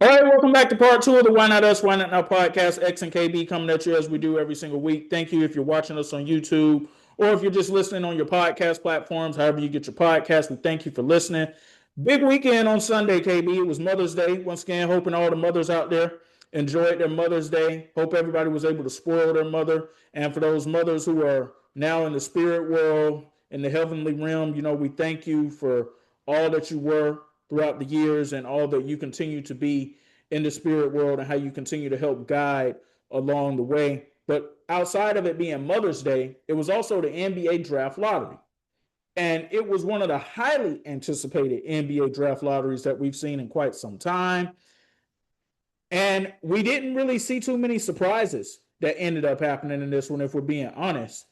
All right, welcome back to part two of the Why Not Us, Why Not Now podcast. X and KB coming at you as we do every single week. Thank you if you're watching us on YouTube or if you're just listening on your podcast platforms, however you get your podcast. We thank you for listening. Big weekend on Sunday, KB. It was Mother's Day. Once again, hoping all the mothers out there enjoyed their Mother's Day. Hope everybody was able to spoil their mother. And for those mothers who are now in the spirit world, in the heavenly realm, we thank you for all that you were throughout the years and all that you continue to be in the spirit world and how you continue to help guide along the way. But outside of it being Mother's Day, it was also the NBA draft lottery. And it was one of the highly anticipated NBA draft lotteries that we've seen in quite some time. And we didn't really see too many surprises that ended up happening in this one, if we're being honest.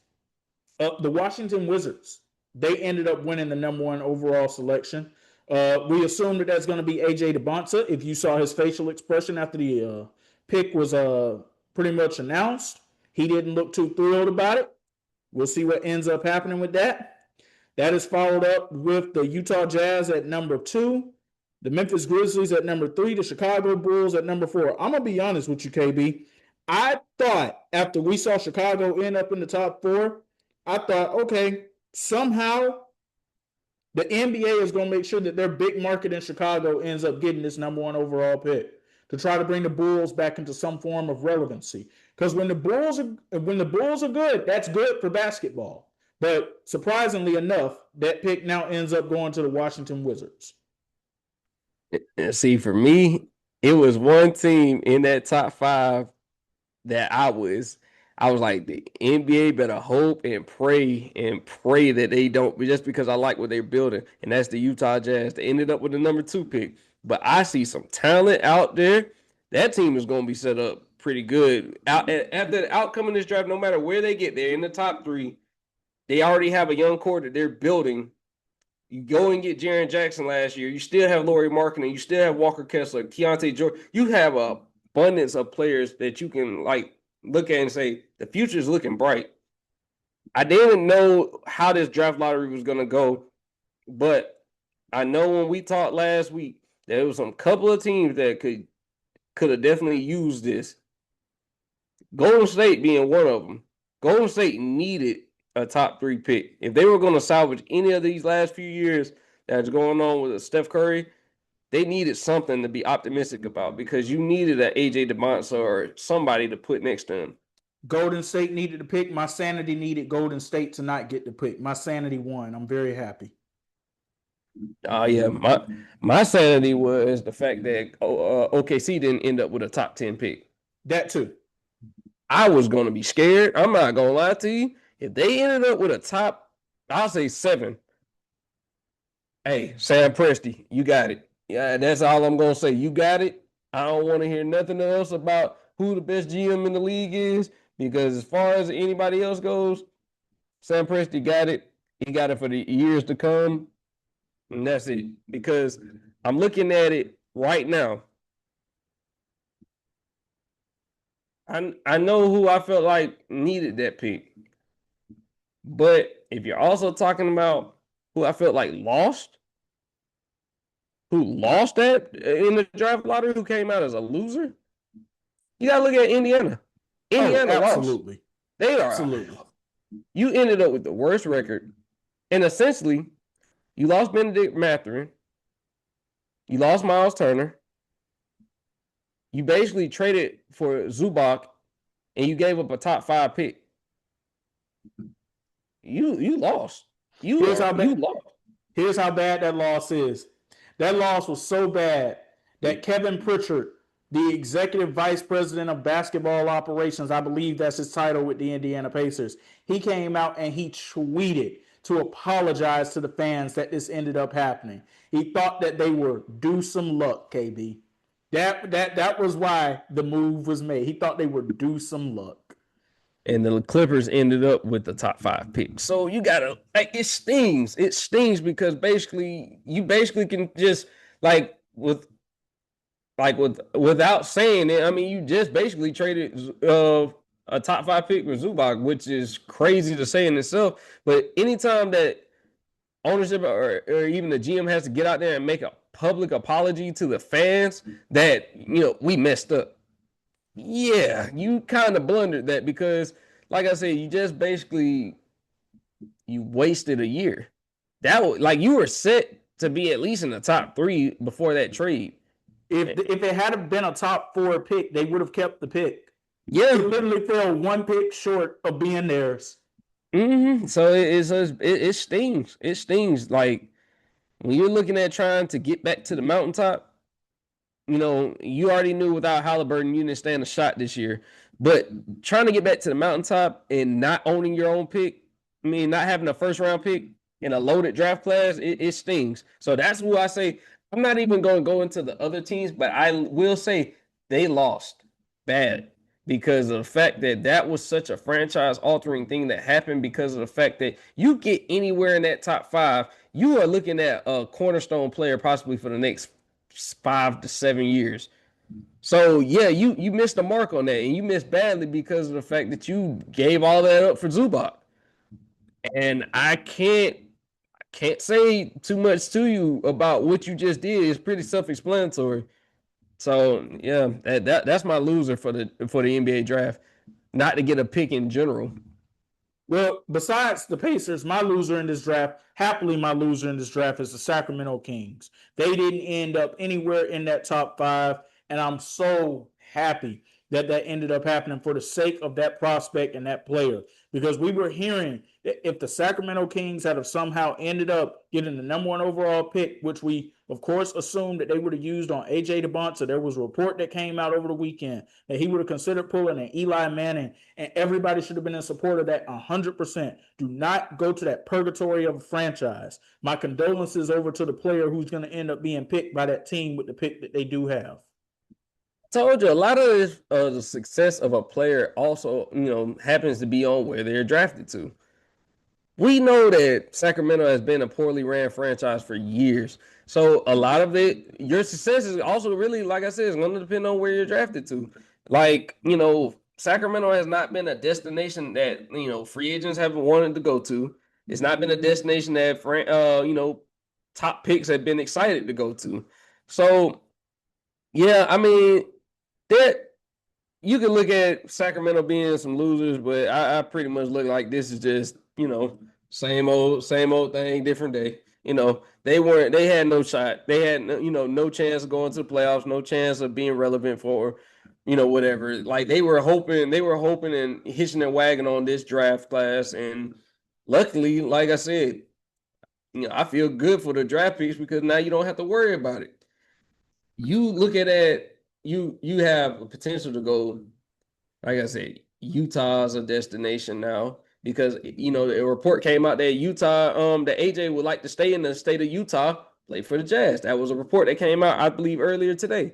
The Washington Wizards, they ended up winning the number one overall selection. We assume that that's going to be AJ DeBonsa. If you saw his facial expression after the pick was pretty much announced, he didn't look too thrilled about it. We'll see what ends up happening with that. That is followed up with the Utah Jazz at number 2, the Memphis Grizzlies at number 3, the Chicago Bulls at number 4. I'm going to be honest with you, KB. I thought after we saw Chicago end up in the top 4, I thought, okay, somehow the NBA is going to make sure that their big market in Chicago ends up getting this number one overall pick to try to bring the Bulls back into some form of relevancy. Because when the Bulls are good, that's good for basketball. But surprisingly enough, that pick now ends up going to the Washington Wizards. See, for me, it was one team in that top 5 that I was like, the NBA better hope and pray that they don't, just because I like what they're building, and that's the Utah Jazz. They ended up with the number 2 pick, but I see some talent out there. That team is going to be set up pretty good. After the outcome of this draft, no matter where they get, they're in the top 3. They already have a young core that they're building. You go and get Jaren Jackson last year. You still have Lauri Markkanen. You still have Walker Kessler, Keontae George. You have an abundance of players that you can look at and say the future is looking bright. I didn't know how this draft lottery was going to go, but I know when we talked last week, there was some couple of teams that could have definitely used this. Golden State being one of them. Golden State needed a top 3 pick. If they were going to salvage any of these last few years that's going on with Steph Curry, they needed something to be optimistic about, because you needed an AJ DeBonsa or somebody to put next to him. Golden State needed to pick. My sanity needed Golden State to not get the pick. My sanity won. I'm very happy. Yeah, my sanity was the fact that OKC didn't end up with a top 10 pick. That too. I was going to be scared. I'm not going to lie to you. If they ended up with a top, I'll say 7. Hey, Sam Presti, you got it. Yeah, that's all I'm going to say. You got it. I don't want to hear nothing else about who the best GM in the league is, because as far as anybody else goes, Sam Presti got it. He got it for the years to come. And that's it. Because I'm looking at it right now. I know who I felt like needed that pick. But if you're also talking about who I felt like who lost that in the draft lottery, who came out as a loser, you got to look at Indiana. Indiana absolutely lost. They are. Absolutely. You ended up with the worst record. And essentially, you lost Benedict Mathurin. You lost Miles Turner. You basically traded for Zubac, and you gave up a top 5 pick. You lost. You lost. Here's how bad that loss is. That loss was so bad that Kevin Pritchard, the executive vice president of basketball operations, I believe that's his title with the Indiana Pacers, he came out and he tweeted to apologize to the fans that this ended up happening. He thought that they were due some luck, KB. That was why the move was made. He thought they were due some luck. And the Clippers ended up with the top 5 pick. So you gotta, it stings. It stings because you can just without saying it. I mean, you just basically traded a top 5 pick with Zubac, which is crazy to say in itself. But anytime that ownership or even the GM has to get out there and make a public apology to the fans that, we messed up. Yeah, you kind of blundered that because, like I said, you just basically you wasted a year. That was like you were set to be at least in the top 3 before that trade. If it had been a top 4 pick, they would have kept the pick. Yeah, it literally fell 1 pick short of being theirs. So it stings. It stings. Like when you're looking at trying to get back to the mountaintop, you already knew without Halliburton you didn't stand a shot this year. But trying to get back to the mountaintop and not owning your own pick, not having a first round pick in a loaded draft class, it stings. So that's who I say. I'm not even going to go into the other teams, but I will say they lost bad because of the fact that was such a franchise-altering thing that happened because of the fact that you get anywhere in that top 5, you are looking at a cornerstone player possibly for the next 5 to 7 years. So, yeah, you missed the mark on that, and you missed badly because of the fact that you gave all that up for Zubac. And I can't say too much to you about what you just did. It's pretty self-explanatory. So yeah, that's my loser for the NBA draft. Not to get a pick in general. Well, besides the Pacers, my loser in this draft, happily my loser in this draft is the Sacramento Kings. They didn't end up anywhere in that top 5, and I'm so happy that ended up happening for the sake of that prospect and that player. Because we were hearing that if the Sacramento Kings had have somehow ended up getting the number 1 overall pick, which we, of course, assumed that they would have used on A.J. DeBonta, there was a report that came out over the weekend that he would have considered pulling an Eli Manning, and everybody should have been in support of that 100%. Do not go to that purgatory of a franchise. My condolences over to the player who's going to end up being picked by that team with the pick that they do have. Told you a lot of this, the success of a player also, happens to be on where they're drafted to. We know that Sacramento has been a poorly ran franchise for years. So a lot of it, your success is also really, like I said, is going to depend on where you're drafted to. Like, Sacramento has not been a destination that, free agents haven't wanted to go to. It's not been a destination that, top picks have been excited to go to. So, yeah, that you can look at Sacramento being some losers, but I pretty much look like this is just, same old thing, different day. They had no shot. They had no chance of going to the playoffs, no chance of being relevant for, whatever. Like they were hoping and hitching their wagon on this draft class. And luckily, like I said, I feel good for the draft picks because now you don't have to worry about it. You look at that. You have a potential to go, like I said, Utah's a destination now because a report came out that Utah, that AJ would like to stay in the state of Utah, play for the Jazz. That was a report that came out, I believe, earlier today.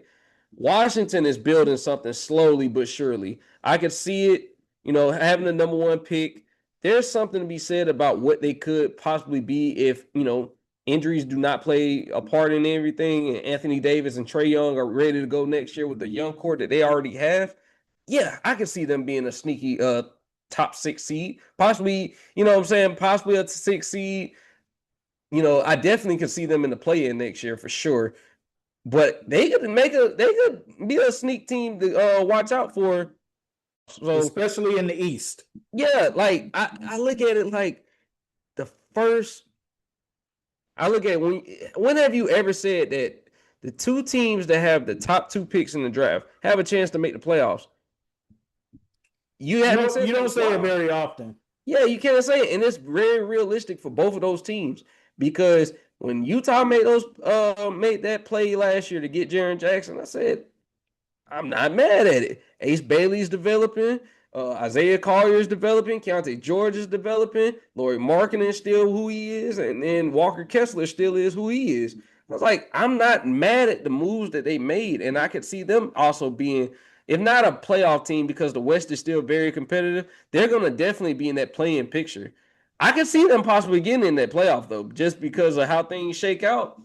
Washington is building something slowly but surely. I could see it, having the number 1 pick. There's something to be said about what they could possibly be if, injuries do not play a part in everything, and Anthony Davis and Trae Young are ready to go next year with the young core that they already have. Yeah, I can see them being a sneaky top 6 seed, possibly, possibly a 6 seed. I definitely can see them in the play-in next year for sure. But they could be a sneak team to watch out for. So, especially in the East. Yeah, like I look at it like the first. I look at when have you ever said that the 2 teams that have the top 2 picks in the draft have a chance to make the playoffs? You don't say it very often. Yeah, you can't say it, and it's very realistic for both of those teams because when Utah made that play last year to get Jaren Jackson, I said, I'm not mad at it. Ace Bailey's developing. Isaiah Collier is developing. Keontae George is developing. Lauri Markkanen is still who he is. And then Walker Kessler still is who he is. I was like, I'm not mad at the moves that they made. And I could see them also being, if not a playoff team, because the West is still very competitive, they're going to definitely be in that play-in picture. I could see them possibly getting in that playoff, though, just because of how things shake out.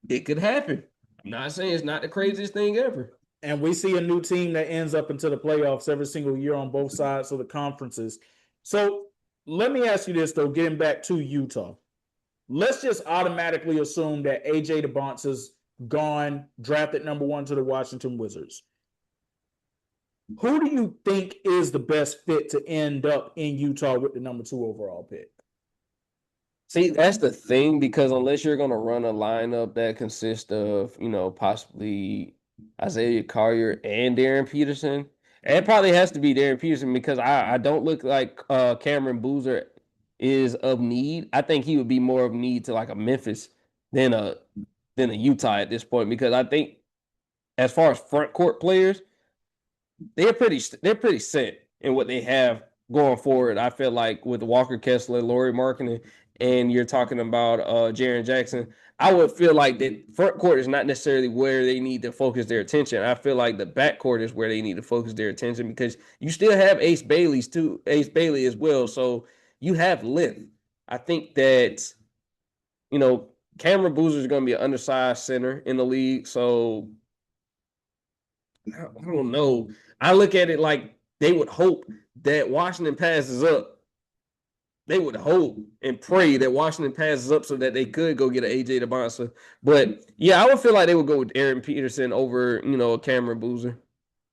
It could happen. I'm not saying it's not the craziest thing ever. And we see a new team that ends up into the playoffs every single year on both sides of the conferences. So let me ask you this, though, getting back to Utah. Let's just automatically assume that A.J. DeBonta's gone, drafted number 1 to the Washington Wizards. Who do you think is the best fit to end up in Utah with the number 2 overall pick? See, that's the thing, because unless you're going to run a lineup that consists of, possibly Isaiah Collier and Darren Peterson, and it probably has to be Darren Peterson, because I don't look like Cameron Boozer is of need. I think he would be more of need to like a Memphis than a Utah at this point, because I think as far as front court players, they're pretty set in what they have going forward. I feel like with Walker Kessler, Lauri Markkanen, and you're talking about Jaren Jackson, I would feel like that front court is not necessarily where they need to focus their attention. I feel like the back court is where they need to focus their attention, because you still have Ace Bailey as well. So you have length. I think that, Cameron Boozer is going to be an undersized center in the league. So I don't know. I look at it like they would hope that Washington passes up. They would hope and pray that Washington passes up so that they could go get an AJ DeBonsa. But yeah, I would feel like they would go with Aaron Peterson over, Cameron Boozer.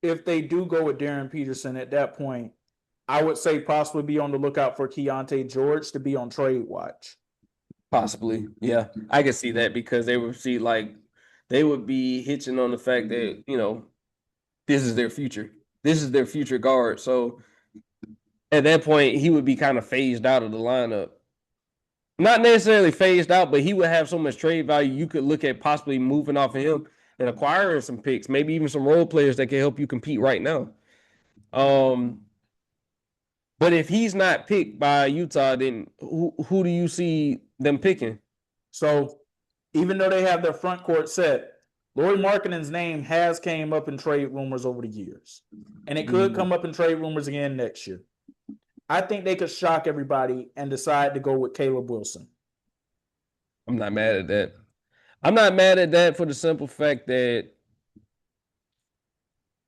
If they do go with Darren Peterson at that point, I would say possibly be on the lookout for Keontae George to be on trade watch. Possibly. Yeah. I could see that, because they would see like they would be hitching on the fact that, this is their future. This is their future guard. So at that point, he would be kind of phased out of the lineup. Not necessarily phased out, but he would have so much trade value. You could look at possibly moving off of him and acquiring some picks, maybe even some role players that can help you compete right now. But if he's not picked by Utah, then who do you see them picking? So even though they have their front court set, Lauri Markkanen's name has came up in trade rumors over the years. And it could come up in trade rumors again next year. I think they could shock everybody and decide to go with Caleb Wilson. I'm not mad at that. I'm not mad at that for the simple fact that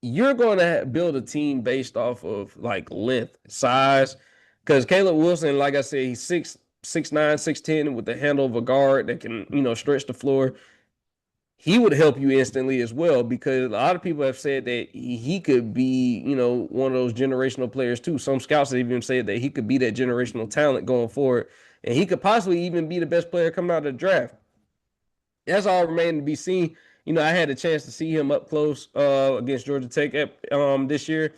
you're going to build a team based off of like length, size. Because Caleb Wilson, like I said, he's 6'9", 6'10", with the handle of a guard that can, stretch the floor. He would help you instantly as well, because a lot of people have said that he could be, one of those generational players too. Some scouts have even said that he could be that generational talent going forward, and he could possibly even be the best player coming out of the draft. That's all remaining to be seen. I had a chance to see him up close against Georgia Tech this year,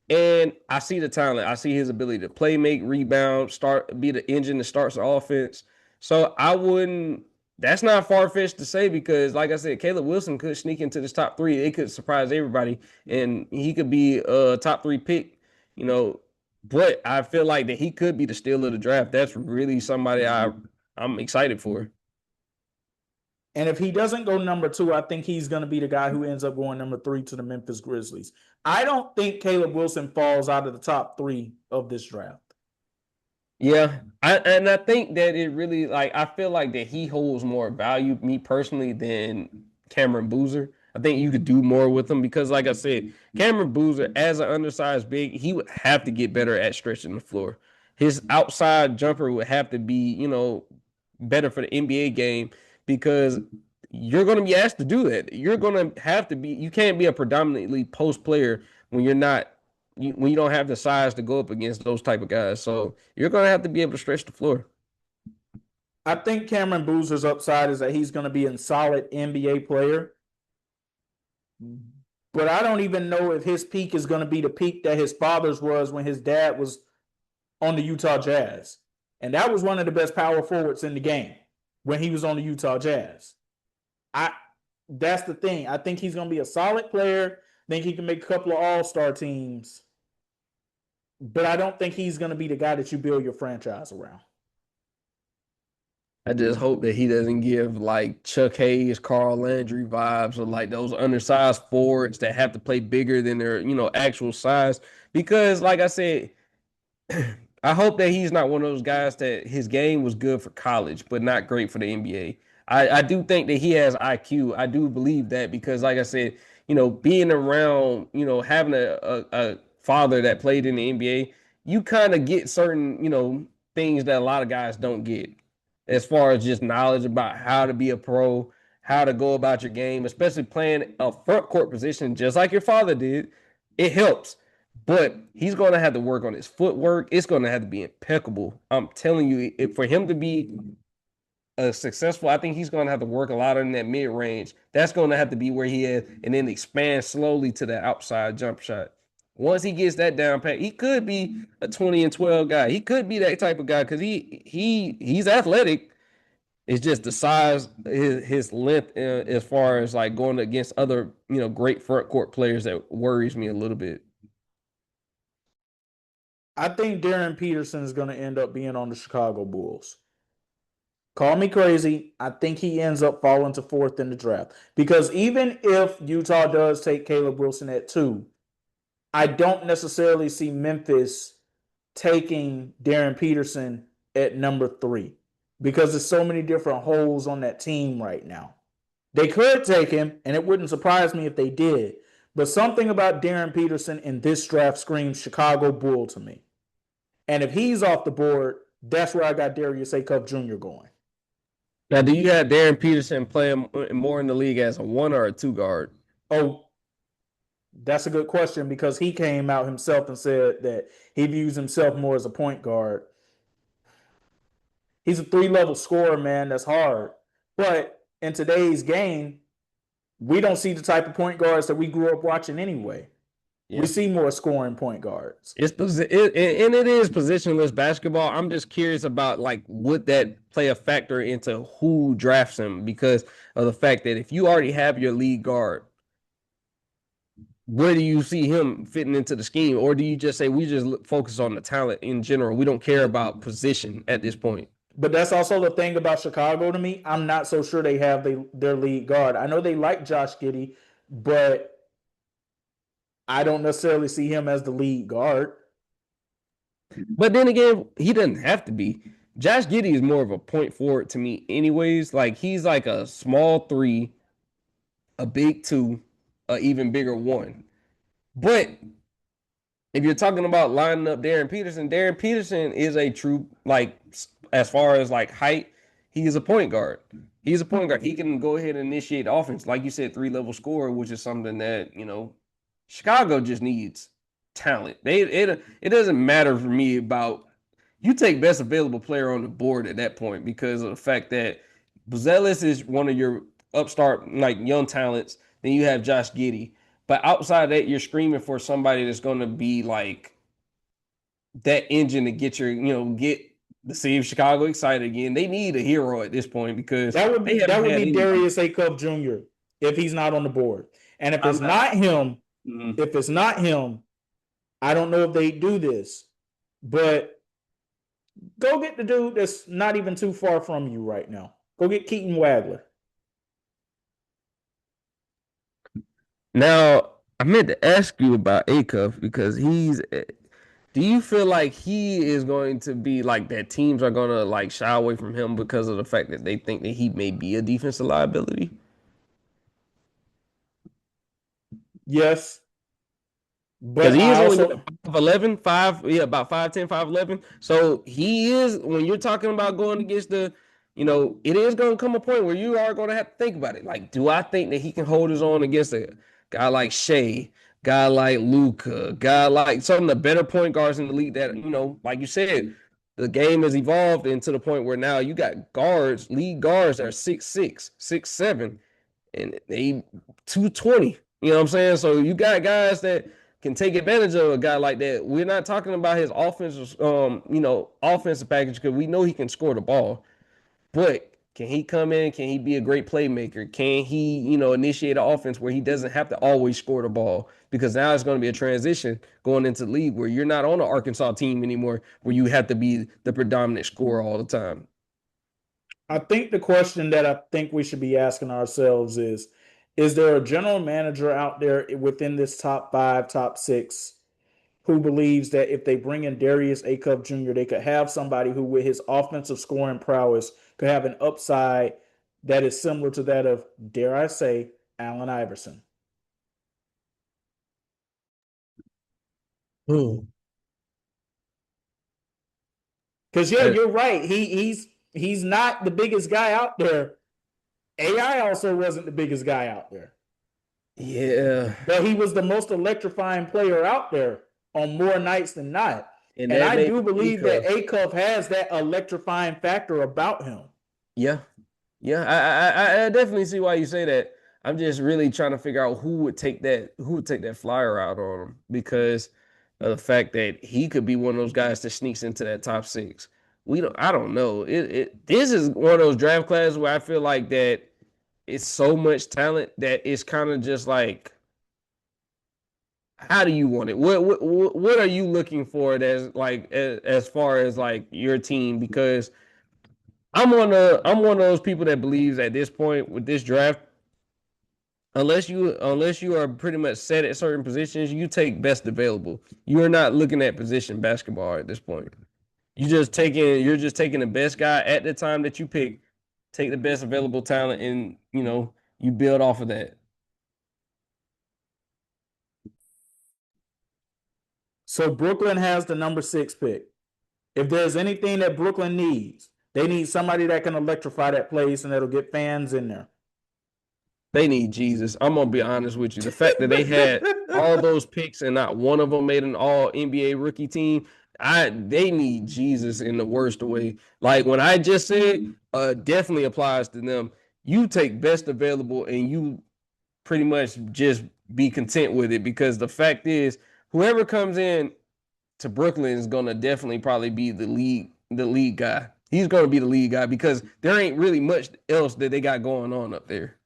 and I see the talent. I see his ability to play, make, rebound, be the engine that starts the offense. So I wouldn't. That's not far-fetched to say, because, like I said, Caleb Wilson could sneak into this top 3. It could surprise everybody, and he could be a top 3 pick. But I feel like that he could be the steal of the draft. That's really somebody I'm excited for. And if he doesn't go number 2, I think he's going to be the guy who ends up going number 3 to the Memphis Grizzlies. I don't think Caleb Wilson falls out of the top 3 of this draft. Yeah, I think that it really, I feel like that he holds more value, me personally, than Cameron Boozer. I think you could do more with him, because, like I said, Cameron Boozer, as an undersized big, he would have to get better at stretching the floor. His outside jumper would have to be, better for the NBA game, because you're going to be asked to do that. You're going to have to be. You can't be a predominantly post player when you're not. When you don't have the size to go up against those type of guys. So you're going to have to be able to stretch the floor. I think Cameron Boozer's upside is that he's going to be a solid NBA player. But I don't even know if his peak is going to be the peak that his father's was when his dad was on the Utah Jazz. And that was one of the best power forwards in the game when he was on the Utah Jazz. That's the thing. I think he's going to be a solid player. I think he can make a couple of all-star teams. But I don't think he's going to be the guy that you build your franchise around. I just hope that he doesn't give like Chuck Hayes, Carl Landry vibes, or like those undersized forwards that have to play bigger than their, actual size. Because, like I said, I hope that he's not one of those guys that his game was good for college, but not great for the NBA. I do think that he has IQ. I do believe that, because, like I said, being around, having a father that played in the NBA, you kind of get certain, things that a lot of guys don't get, as far as just knowledge about how to be a pro, how to go about your game, especially playing a front court position just like your father did. It helps. But he's going to have to work on his footwork. It's going to have to be impeccable. I'm telling you, for him to be successful, I think he's going to have to work a lot in that mid range. That's going to have to be where he is, and then expand slowly to that outside jump shot. Once he gets that down pat, he could be a 20 and 12 guy. He could be that type of guy because he's athletic. It's just the size, his length, as far as like going against other great front court players that worries me a little bit. I think Darren Peterson is going to end up being on the Chicago Bulls. Call me crazy. I think he ends up falling to 4th in the draft. Because even if Utah does take Caleb Wilson at 2, I don't necessarily see Memphis taking Darren Peterson at number 3. Because there's so many different holes on that team right now. They could take him, and it wouldn't surprise me if they did. But something about Darren Peterson in this draft screams Chicago Bull to me. And if he's off the board, that's where I got Darius Acuff Jr. going. Now, do you have Darren Peterson playing more in the league as a 1 or a 2 guard? Oh, that's a good question because he came out himself and said that he views himself more as a point guard. He's a 3-level scorer, man. That's hard. But in today's game, we don't see the type of point guards that we grew up watching anyway. Yeah. We see more scoring point guards. It is positionless basketball. I'm just curious about like would that play a factor into who drafts him because of the fact that if you already have your lead guard, where do you see him fitting into the scheme? Or do you just say we just focus on the talent in general? We don't care about position at this point. But that's also the thing about Chicago to me. I'm not so sure they have their lead guard. I know they like Josh Giddey, but I don't necessarily see him as the lead guard. But then again, he doesn't have to be. Josh Giddey is more of a point forward to me anyways. Like he's like a small 3, a big 2, a even bigger 1. But if you're talking about lining up Darren Peterson is a true, like, as far as like height, he is a point guard. He's a point guard. He can go ahead and initiate offense. Like you said, 3-level scorer, which is something that, Chicago just needs talent. It doesn't matter for me about you take best available player on the board at that point because of the fact that Buzelis is one of your upstart like young talents. Then you have Josh Giddey. But outside of that, you're screaming for somebody that's going to be like that engine to get get the city of Chicago excited again. They need a hero at this point because that would be Darius Acuff Jr. if he's not on the board. And if it's not him, if it's not him, I don't know if they do this, but go get the dude that's not even too far from you right now. Go get Keaton Wagler. Now, I meant to ask you about Acuff because do you feel like he is going to be like that teams are going to like shy away from him because of the fact that they think that he may be a defensive liability? Yes. Because he is only 5'11", about 5'10", 5'11". So he is, when you're talking about going against the, it is going to come a point where you are going to have to think about it. Like, do I think that he can hold his own against a guy like Shea, guy like Luka, guy like some of the better point guards in the league that, like you said, the game has evolved into the point where now you got league guards that are 6'6", 6'7", and they 220. You know what I'm saying? So you got guys that can take advantage of a guy like that. We're not talking about his offensive, offensive package because we know he can score the ball. But can he come in? Can he be a great playmaker? Can he, initiate an offense where he doesn't have to always score the ball? Because now it's going to be a transition going into the league where you're not on an Arkansas team anymore where you have to be the predominant scorer all the time. I think the question that I think we should be asking ourselves is there a general manager out there within this top 5, top 6 who believes that if they bring in Darius Acuff Jr., they could have somebody who, with his offensive scoring prowess, could have an upside that is similar to that of, dare I say, Allen Iverson? Because you're right. He's not the biggest guy out there, AI also wasn't the biggest guy out there. Yeah. But he was the most electrifying player out there on more nights than not. And that I may do be believe that A-Cuff has that electrifying factor about him. Yeah. Yeah. I definitely see why you say that. I'm just really trying to figure out who would take that flyer out on him because of the fact that he could be one of those guys that sneaks into that top six. I don't know. This is one of those draft classes where I feel like that it's so much talent that it's kind of just like, how do you want it? What are you looking for as like as far as like your team? Because I'm one of those people that believes at this point with this draft, unless you are pretty much set at certain positions, you take best available. You're not looking at position basketball at this point. You're just taking the best guy at the time that you pick, take the best available talent, and you build off of that. So Brooklyn has the number 6 pick. If there's anything that Brooklyn needs, they need somebody that can electrify that place and that'll get fans in there. They need Jesus. I'm gonna be honest with you. The fact that they had all those picks and not one of them made an All NBA rookie team, they need Jesus in the worst way. Like when I just said, definitely applies to them. You take best available and you pretty much just be content with it because the fact is, whoever comes in to Brooklyn is gonna definitely probably be the lead guy. He's gonna be the lead guy because there ain't really much else that they got going on up there.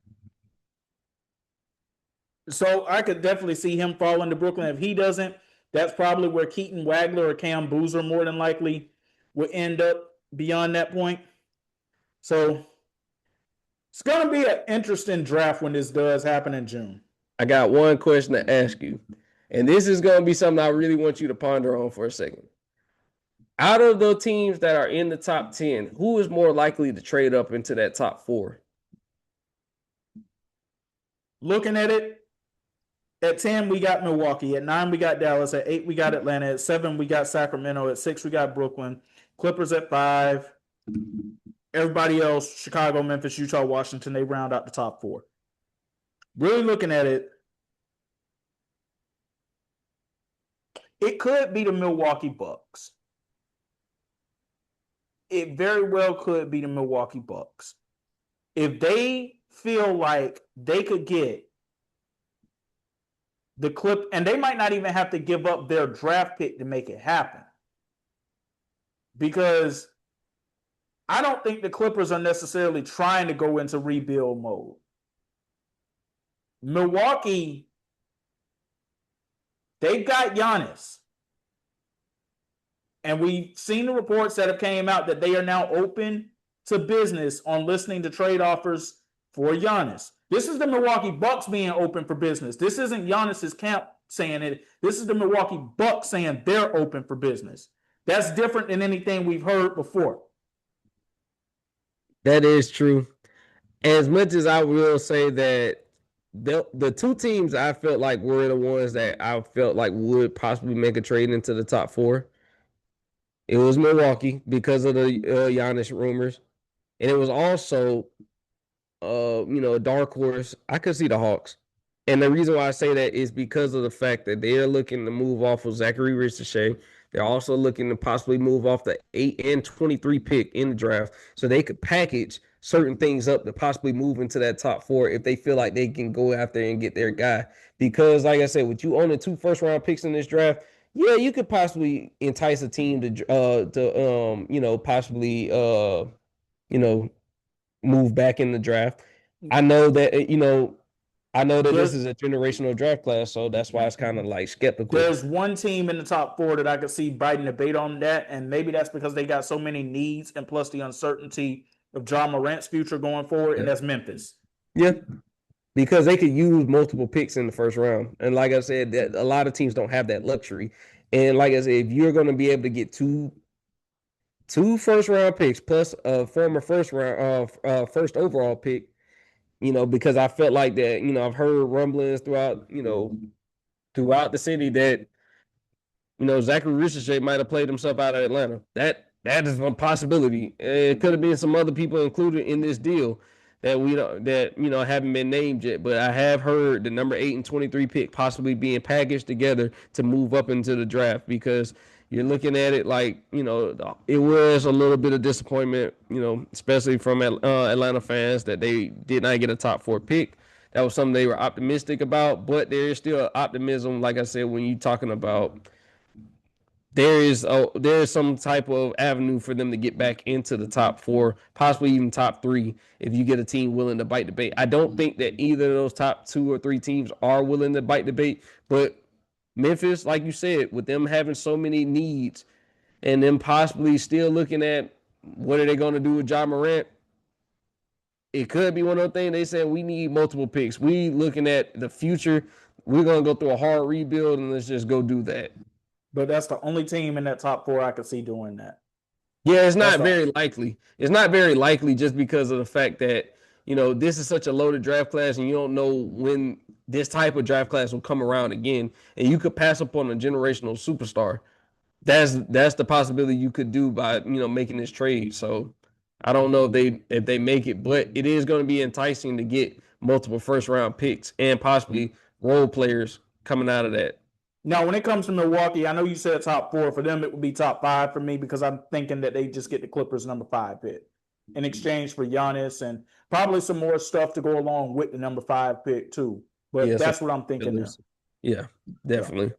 So I could definitely see him falling to Brooklyn. If he doesn't, that's probably where Keaton Wagler or Cam Boozer more than likely would end up beyond that point. So it's going to be an interesting draft when this does happen in June. I got one question to ask you, and this is going to be something I really want you to ponder on for a second. Out of the teams that are in the top 10, who is more likely to trade up into that top 4? Looking at it, at 10, we got Milwaukee. At 9, we got Dallas. At 8, we got Atlanta. At 7, we got Sacramento. At 6, we got Brooklyn. Clippers at 5. Everybody else, Chicago, Memphis, Utah, Washington, they round out the top 4. Really looking at it, it could be the Milwaukee Bucks. It very well could be the Milwaukee Bucks. If they feel like they could get the Clip, and they might not even have to give up their draft pick to make it happen. Because I don't think the Clippers are necessarily trying to go into rebuild mode. Milwaukee, they've got Giannis. And we've seen the reports that have came out that they are now open to business on listening to trade offers for Giannis. This is the Milwaukee Bucks being open for business. This isn't Giannis's camp saying it. This is the Milwaukee Bucks saying they're open for business. That's different than anything we've heard before. That is true. As much as I will say that the two teams I felt like were the ones that I felt like would possibly make a trade into the top 4. It was Milwaukee because of the Giannis rumors, and it was also, a dark horse. I could see the Hawks, and the reason why I say that is because of the fact that they're looking to move off of Zachary Richardson. They're also looking to possibly move off the 8 and 23 pick in the draft, so they could package certain things up to possibly move into that top 4 if they feel like they can go out there and get their guy. Because, like I said, with you owning 2 first-round picks in this draft, yeah, you could possibly entice a team to possibly move back in the draft. I know that this is a generational draft class, so that's why it's kind of like skeptical. There's one team in the top 4 that I could see biting the bait on that, and maybe that's because they got so many needs and plus the uncertainty of Ja Morant's future going forward, and that's Memphis. Yeah. Because they could use multiple picks in the first round. And like I said, that a lot of teams don't have that luxury. And like I said, if you're going to be able to get two first round picks plus a former first overall pick, because I felt like that, I've heard rumblings throughout the city that, Zachary Richardson might have played himself out of Atlanta. That is a possibility. It could have been some other people included in this deal. that we don't that haven't been named yet. But I have heard the number 8 and 23 pick possibly being packaged together to move up into the draft, because you're looking at it like, it was a little bit of disappointment, especially from Atlanta fans, that they did not get a top 4 pick. That was something they were optimistic about, but there is still optimism, like I said, when you're talking about there is some type of avenue for them to get back into the top 4, possibly even top 3, if you get a team willing to bite the bait. I don't think that either of those top 2 or 3 teams are willing to bite the bait, but Memphis, like you said, with them having so many needs and them possibly still looking at what are they going to do with Ja Morant, it could be one of those things. They said we need multiple picks. We looking at the future. We're going to go through a hard rebuild, and let's just go do that. But that's the only team in that top 4 I could see doing that. Yeah, it's not very likely. It's not very likely just because of the fact that, this is such a loaded draft class, and you don't know when this type of draft class will come around again, and you could pass up on a generational superstar. That's the possibility you could do by, making this trade. So I don't know if they make it, but it is going to be enticing to get multiple first round picks and possibly role players coming out of that. Now, when it comes to Milwaukee, I know you said top 4. For them, it would be top 5 for me, because I'm thinking that they just get the Clippers number 5 pick in exchange for Giannis and probably some more stuff to go along with the number 5 pick too. But that's what I'm thinking there. Yeah, definitely.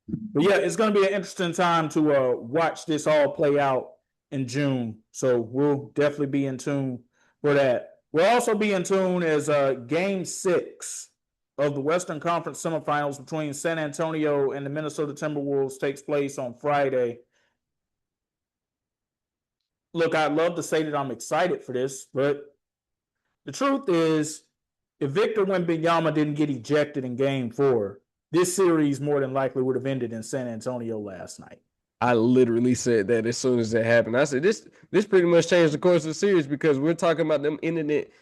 But yeah, it's going to be an interesting time to watch this all play out in June. So we'll definitely be in tune for that. We'll also be in tune as Game 6 of the Western Conference semifinals between San Antonio and the Minnesota Timberwolves takes place on Friday. Look, I'd love to say that I'm excited for this, but the truth is, if Victor Wembanyama didn't get ejected in Game 4, this series more than likely would have ended in San Antonio last night. I literally said that as soon as it happened. I said this pretty much changed the course of the series, because we're talking about them ending it.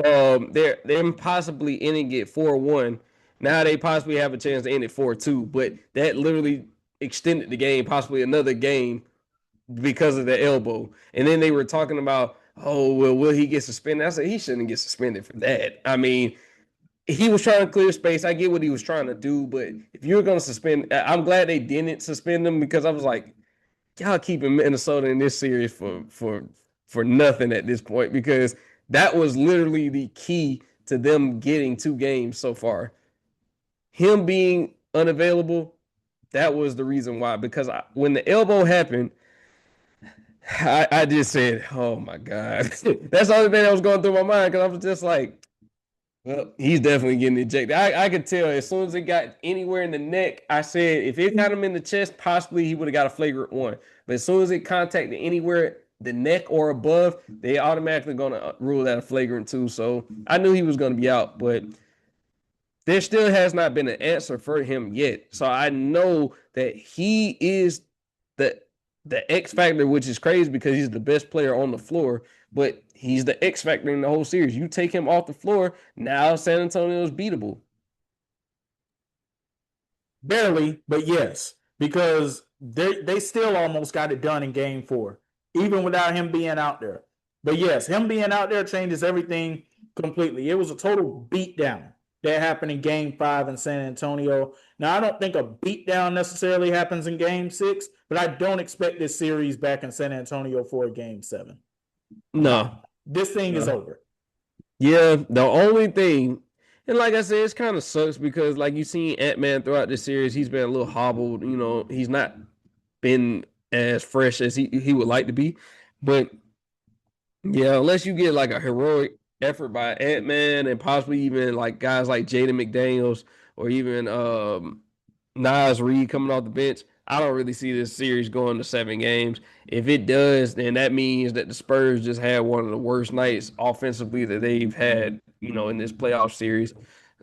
They're possibly ending it 4-1. Now they possibly have a chance to end it 4-2, but that literally extended the game, possibly another game, because of the elbow. And then they were talking about, oh, well, will he get suspended? I said he shouldn't get suspended for that. I mean, he was trying to clear space. I get what he was trying to do, but if you're going to suspend, I'm glad they didn't suspend him, because I was like, y'all keeping Minnesota in this series for nothing at this point, because that was literally the key to them getting 2 games so far. Him being unavailable, that was the reason why. Because when the elbow happened, I just said, oh my God. That's the only thing that was going through my mind, because I was just like, well, he's definitely getting ejected. I could tell as soon as it got anywhere in the neck, I said if it got him in the chest, possibly he would have got a flagrant 1. But as soon as it contacted anywhere, the neck or above, they automatically going to rule that a flagrant 2. So I knew he was going to be out, but there still has not been an answer for him yet. So I know that he is the X factor, which is crazy because he's the best player on the floor, but he's the X factor in the whole series. You take him off the floor, now San Antonio is beatable. Barely, but yes, because they still almost got it done in Game 4, even without him being out there. But yes, him being out there changes everything completely. It was a total beatdown that happened in Game 5 in San Antonio. Now, I don't think a beatdown necessarily happens in Game 6, but I don't expect this series back in San Antonio for a Game 7. No. This thing is over. Yeah, the only thing, and like I said, it kind of sucks because like you've seen Ant-Man throughout this series, he's been a little hobbled. He's not been as fresh as he would like to be. But yeah, unless you get like a heroic effort by Ant-Man and possibly even like guys like Jaden McDaniels or even Naz Reid coming off the bench, I don't really see this series going to 7 games. If it does, then that means that the Spurs just had one of the worst nights offensively that they've had, in this playoff series.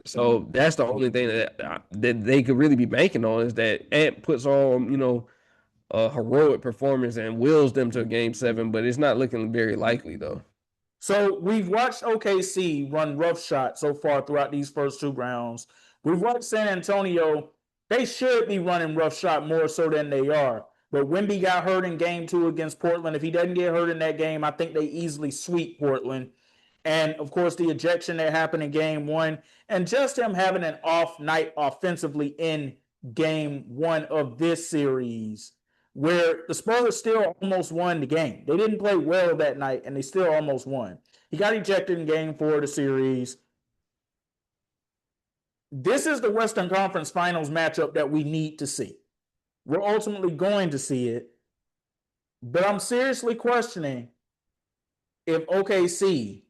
So that's the only thing that they could really be banking on, is that Ant puts on, a heroic performance and wills them to a Game 7, but it's not looking very likely though. So we've watched OKC run roughshod so far throughout these first 2 rounds. We've watched San Antonio. They should be running roughshod more so than they are. But Wemby got hurt in Game 2 against Portland. If he doesn't get hurt in that game, I think they easily sweep Portland. And of course, the ejection that happened in game one, and just him having an off night offensively in game one of this series, where the Spurs still almost won the game. They didn't play well that night, and they still almost won. He got ejected in game four of the series. This is the Western Conference Finals matchup that we need to see. We're ultimately going to see it, but I'm seriously questioning if OKC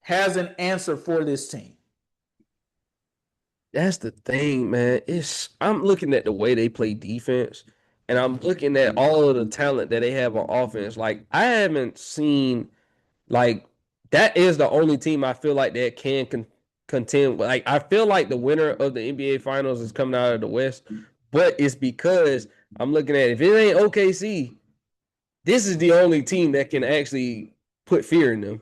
has an answer for this team. That's the thing, man. I'm looking at the way they play defense, and I'm looking at all of the talent that they have on offense. Like, I haven't seen, like, that is the only team I feel like that can contend. Like, I feel like the winner of the NBA Finals is coming out of the West, but it's because I'm looking at, if it ain't OKC, this is the only team that can actually put fear in them,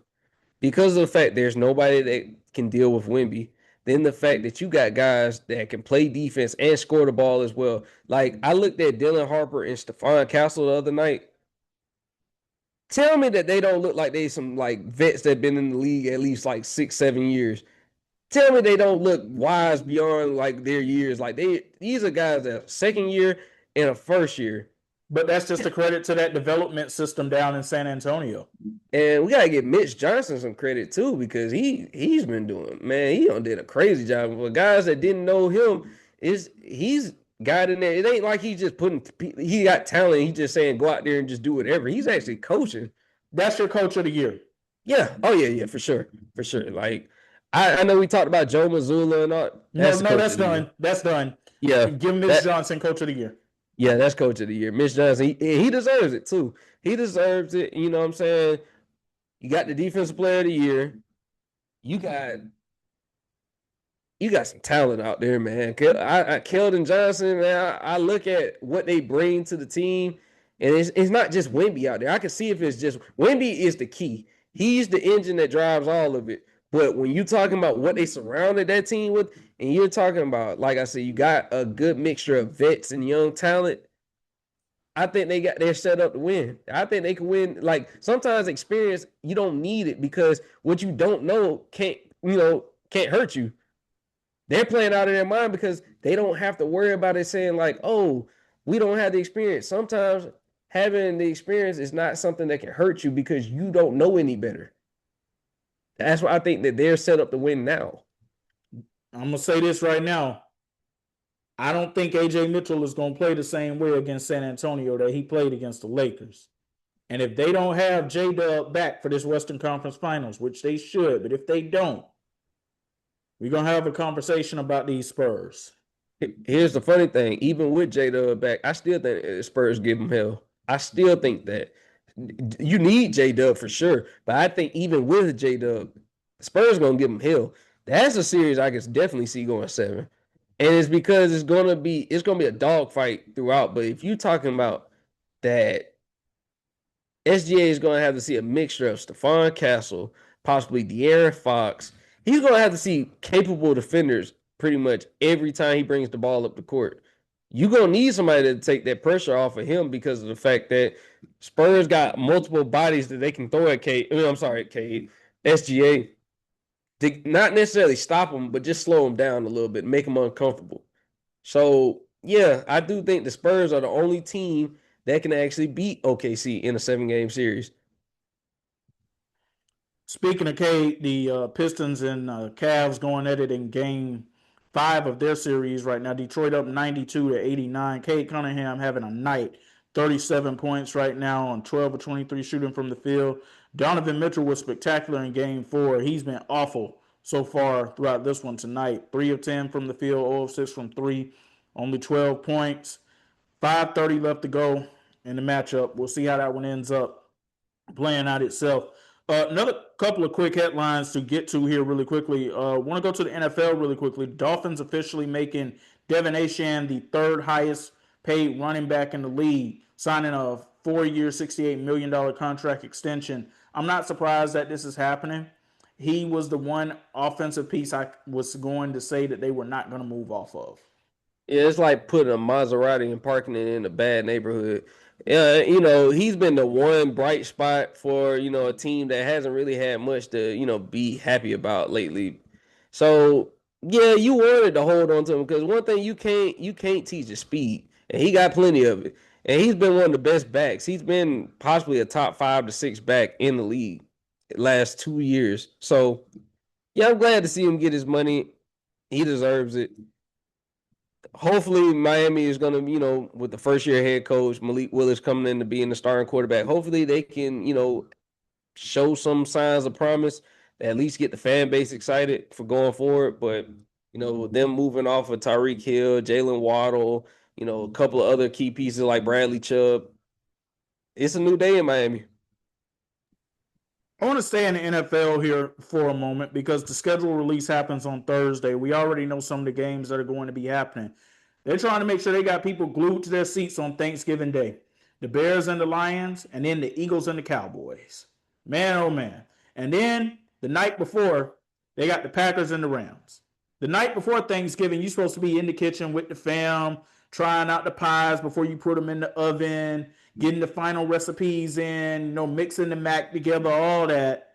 because of the fact there's nobody that can deal with Wemby. Then the fact that you got guys that can play defense and score the ball as well. Like, I looked at Dylan Harper and Stephon Castle the other night. Tell me that they don't look like they some like vets that been in the league at least like 6-7 years. Tell me they don't look wise beyond like their years. Like, these are guys that are second year and a first year. But that's just a credit to that development system down in San Antonio. And we gotta give Mitch Johnson some credit too, because he's been doing, man, he done did a crazy job. For guys that didn't know him, he's got in there. It ain't like he's just he got talent. He's just saying go out there and just do whatever. He's actually coaching. That's your coach of the year. Yeah. Oh yeah, for sure. Like, I know we talked about Joe Mazzulla and all. That's done. That's done. Yeah. Give Mitch Johnson coach of the year. Yeah, that's coach of the year. Mitch Johnson, he deserves it too. He deserves it. You know what I'm saying? You got the defensive player of the year. You got some talent out there, man. Keldon Johnson, man, I look at what they bring to the team, and it's not just Wemby out there. I can see if it's just Wemby is the key. He's the engine that drives all of it. But when you're talking about what they surrounded that team with, and you're talking about, like I said, you got a good mixture of vets and young talent, I think they're set up to win. I think they can win. Like, sometimes experience, you don't need it, because what you don't know can't hurt you. They're playing out of their mind because they don't have to worry about it saying like, oh, we don't have the experience. Sometimes having the experience is not something that can hurt you because you don't know any better. That's why I think that they're set up to win now. I'm going to say this right now. I don't think AJ Mitchell is going to play the same way against San Antonio that he played against the Lakers. And if they don't have J-Dub back for this Western Conference Finals, which they should, but if they don't, we're going to have a conversation about these Spurs. Here's the funny thing. Even with J-Dub back, I still think the Spurs give him hell. I still think that. You need J-Dub for sure, but I think even with J-Dub, Spurs going to give him hell. That's a series I can definitely see going 7. And it's because it's gonna be a dogfight throughout. But if you're talking about that, SGA is gonna have to see a mixture of Stephon Castle, possibly De'Aaron Fox. He's gonna have to see capable defenders pretty much every time he brings the ball up the court. You're gonna need somebody to take that pressure off of him, because of the fact that Spurs got multiple bodies that they can throw at SGA. To not necessarily stop him, but just slow him down a little bit, make him uncomfortable. So, yeah, I do think the Spurs are the only team that can actually beat OKC in a 7-game series. Speaking of Cade, the Pistons and Cavs going at it in game 5 of their series right now. Detroit up 92-89. Cade Cunningham having a night. 37 points right now on 12 of 23 shooting from the field. Donovan Mitchell was spectacular in game 4. He's been awful so far throughout this one tonight. 3 of 10 from the field, 0 of 6 from 3. Only 12 points. 5:30 left to go in the matchup. We'll see how that one ends up playing out itself. Another couple of quick headlines to get to here really quickly. Want to go to the NFL really quickly. Dolphins officially making Devin Achane the 3rd highest paid running back in the league, signing a 4-year, $68 million contract extension. I'm not surprised that this is happening. He was the one offensive piece I was going to say that they were not going to move off of. Yeah, it's like putting a Maserati and parking it in a bad neighborhood. He's been the one bright spot for, a team that hasn't really had much to, be happy about lately. So, yeah, you wanted to hold on to him because one thing you can't teach is speed, and he got plenty of it. And he's been one of the best backs. He's been possibly a top 5 to 6 back in the league the last 2 years. So, yeah, I'm glad to see him get his money. He deserves it. Hopefully Miami is going to, with the first year head coach Malik Willis coming in to being the starting quarterback, hopefully they can, show some signs of promise to at least get the fan base excited for going forward. But, them moving off of Tyreek Hill, Jalen Waddle, a couple of other key pieces like Bradley Chubb, it's a new day in Miami. I want to stay in the NFL here for a moment because the schedule release happens on Thursday. We already know some of the games that are going to be happening. They're trying to make sure they got people glued to their seats on Thanksgiving Day. The Bears and the Lions, and then the Eagles and the Cowboys. Man, oh man. And then the night before, they got the Packers and the Rams. The night before Thanksgiving, you're supposed to be in the kitchen with the fam, trying out the pies before you put them in the oven, getting the final recipes in, mixing the mac together, all that.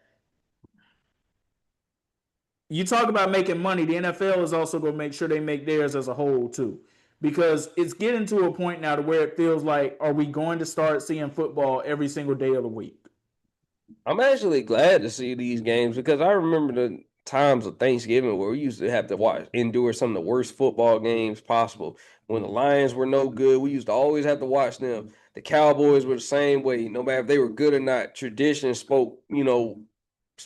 You talk about making money. The NFL is also going to make sure they make theirs as a whole too, because it's getting to a point now to where it feels like, are we going to start seeing football every single day of the week? I'm actually glad to see these games because I remember the times of Thanksgiving where we used to have to endure some of the worst football games possible. When the Lions were no good, we used to always have to watch them. The Cowboys were the same way. No matter if they were good or not, tradition spoke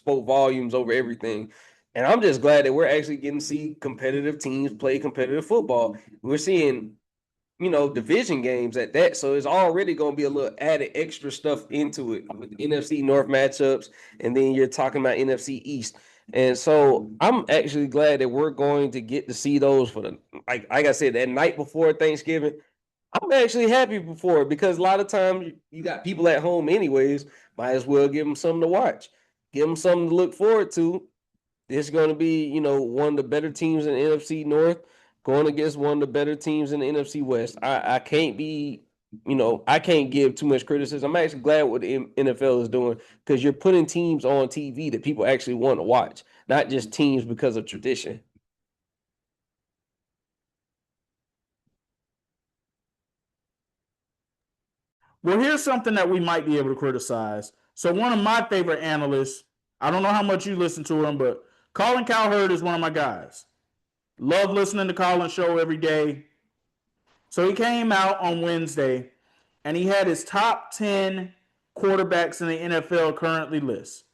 volumes over everything. And I'm just glad that we're actually getting to see competitive teams play competitive football. We're seeing division games at that. So it's already going to be a little added extra stuff into it with NFC North matchups. And then you're talking about NFC East. And so I'm actually glad that we're going to get to see those for like I said, that night before Thanksgiving. I'm actually happy before it because a lot of times you got people at home anyways. Might as well give them something to watch, give them something to look forward to. It's going to be, one of the better teams in the NFC North going against one of the better teams in the NFC West. I can't be, I can't give too much criticism. I'm actually glad what the NFL is doing because you're putting teams on TV that people actually want to watch, not just teams because of tradition. Well, here's something that we might be able to criticize. So one of my favorite analysts, I don't know how much you listen to him, but Colin Cowherd is one of my guys. Love listening to Colin's show every day. So he came out on Wednesday and he had his top 10 quarterbacks in the NFL currently list.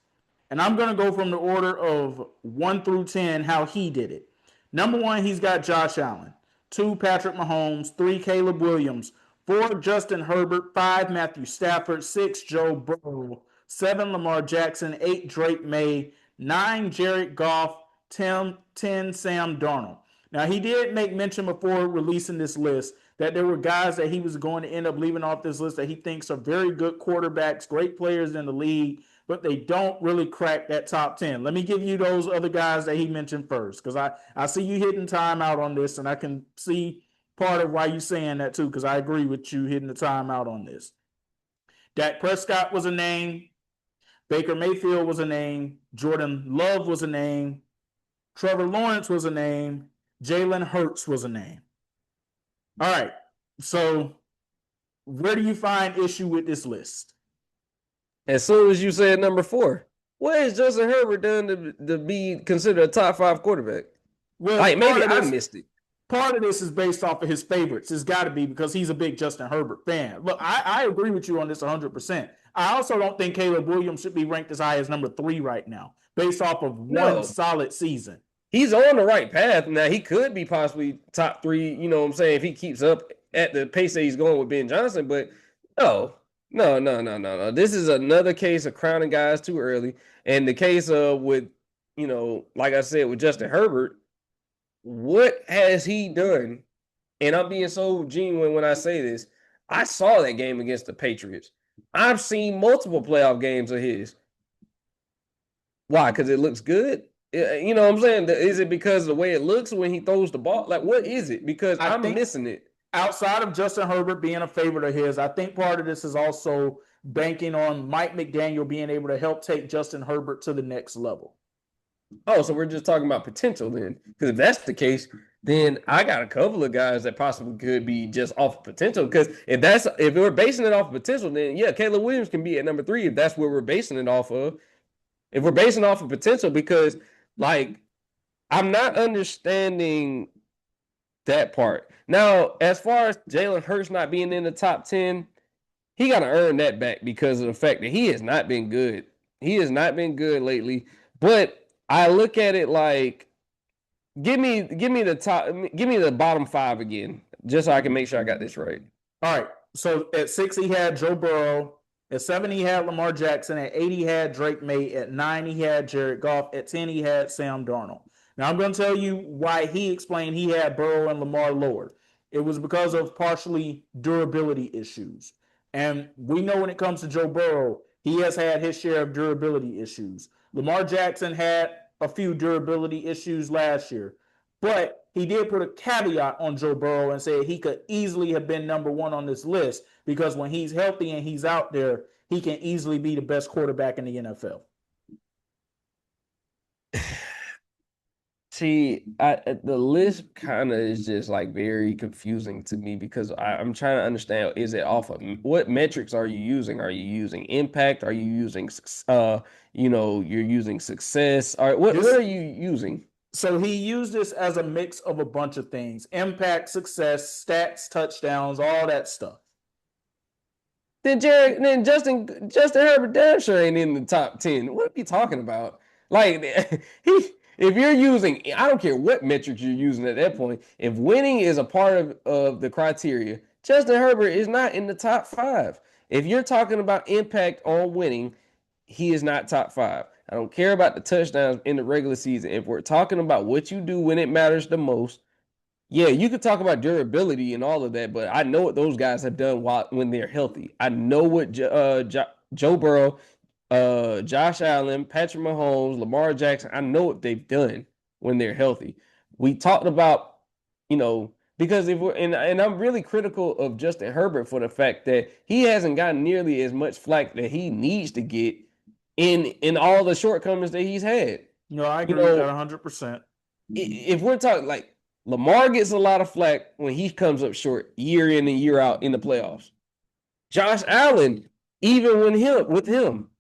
And I'm going to go from the order of 1 through 10 how he did it. Number 1, he's got Josh Allen. 2, Patrick Mahomes. 3, Caleb Williams. 4, Justin Herbert. 5, Matthew Stafford. 6, Joe Burrow. 7, Lamar Jackson. 8, Drake May. 9, Jared Goff. 10, Sam Darnold. Now, he did make mention before releasing this list that there were guys that he was going to end up leaving off this list that he thinks are very good quarterbacks, great players in the league, but they don't really crack that top 10. Let me give you those other guys that he mentioned first, because I see you hitting timeout on this, and I can see part of why you're saying that too, because I agree with you hitting the timeout on this. Dak Prescott was a name. Baker Mayfield was a name. Jordan Love was a name. Trevor Lawrence was a name. Jalen Hurts was a name. All right. So where do you find issue with this list? As soon as you said number 4, what has Justin Herbert done to be considered a top 5 quarterback? Well, Like maybe I missed it. Part of this is based off of his favorites. It's got to be because he's a big Justin Herbert fan. Look, I agree with you on this 100%. I also don't think Caleb Williams should be ranked as high as number 3 right now, based off of one solid season. He's on the right path. Now, he could be possibly top 3, you know what I'm saying, if he keeps up at the pace that he's going with Ben Johnson. But no. This is another case of crowning guys too early. And the case of with, like I said, with Justin Herbert, what has he done? And I'm being so genuine when I say this. I saw that game against the Patriots. I've seen multiple playoff games of his. Why? Because it looks good? You know what I'm saying? Is it because of the way it looks when he throws the ball? Like, what is it? Because I'm missing it. outside of Justin Herbert being a favorite of his, I think part of this is also banking on Mike McDaniel being able to help take Justin Herbert to the next level. Oh, so we're just talking about potential then. Because if that's the case, then I got a couple of guys that possibly could be just off of potential. Because if we're basing it off of potential, then yeah, Caleb Williams can be at number 3 if that's where we're basing it off of. If we're basing off of potential, because like I'm not understanding that part. Now, as far as Jalen Hurts not being in the top 10, he got to earn that back because of the fact that he has not been good. He has not been good lately. But I look at it like, give me the bottom 5 again, just so I can make sure I got this right. All right. So at 6, he had Joe Burrow. At 7, he had Lamar Jackson. At 8, he had Drake May. At 9, he had Jared Goff. At 10, he had Sam Darnold. Now, I'm going to tell you why he explained he had Burrow and Lamar lower. It was because of partially durability issues. And we know when it comes to Joe Burrow, he has had his share of durability issues. Lamar Jackson had a few durability issues last year, but he did put a caveat on Joe Burrow and said he could easily have been number 1 on this list because when he's healthy and he's out there, he can easily be the best quarterback in the NFL. See, the list kind of is just like very confusing to me because I'm trying to understand, is it off of what metrics are you using? Are you using impact? Are you using, you're using success? All right, what are you using? So he used this as a mix of a bunch of things: impact, success, stats, touchdowns, all that stuff. Then Justin Herbert damn sure ain't in the top 10. What are you talking about? Like if you're using, I don't care what metrics you're using at that point. If winning is a part of the criteria, Justin Herbert is not in the top 5. If you're talking about impact on winning, he is not top 5. I don't care about the touchdowns in the regular season. If we're talking about what you do when it matters the most, yeah, you could talk about durability and all of that, but I know what those guys have done when they're healthy. I know what Joe Burrow, Josh Allen, Patrick Mahomes, Lamar Jackson, I know what they've done when they're healthy. We talked about, because if we're and I'm really critical of Justin Herbert for the fact that he hasn't gotten nearly as much flack that he needs to get in all the shortcomings that he's had. No, I agree with that 100%. If we're talking like Lamar gets a lot of flack when he comes up short year in and year out in the playoffs. Josh Allen, even with him,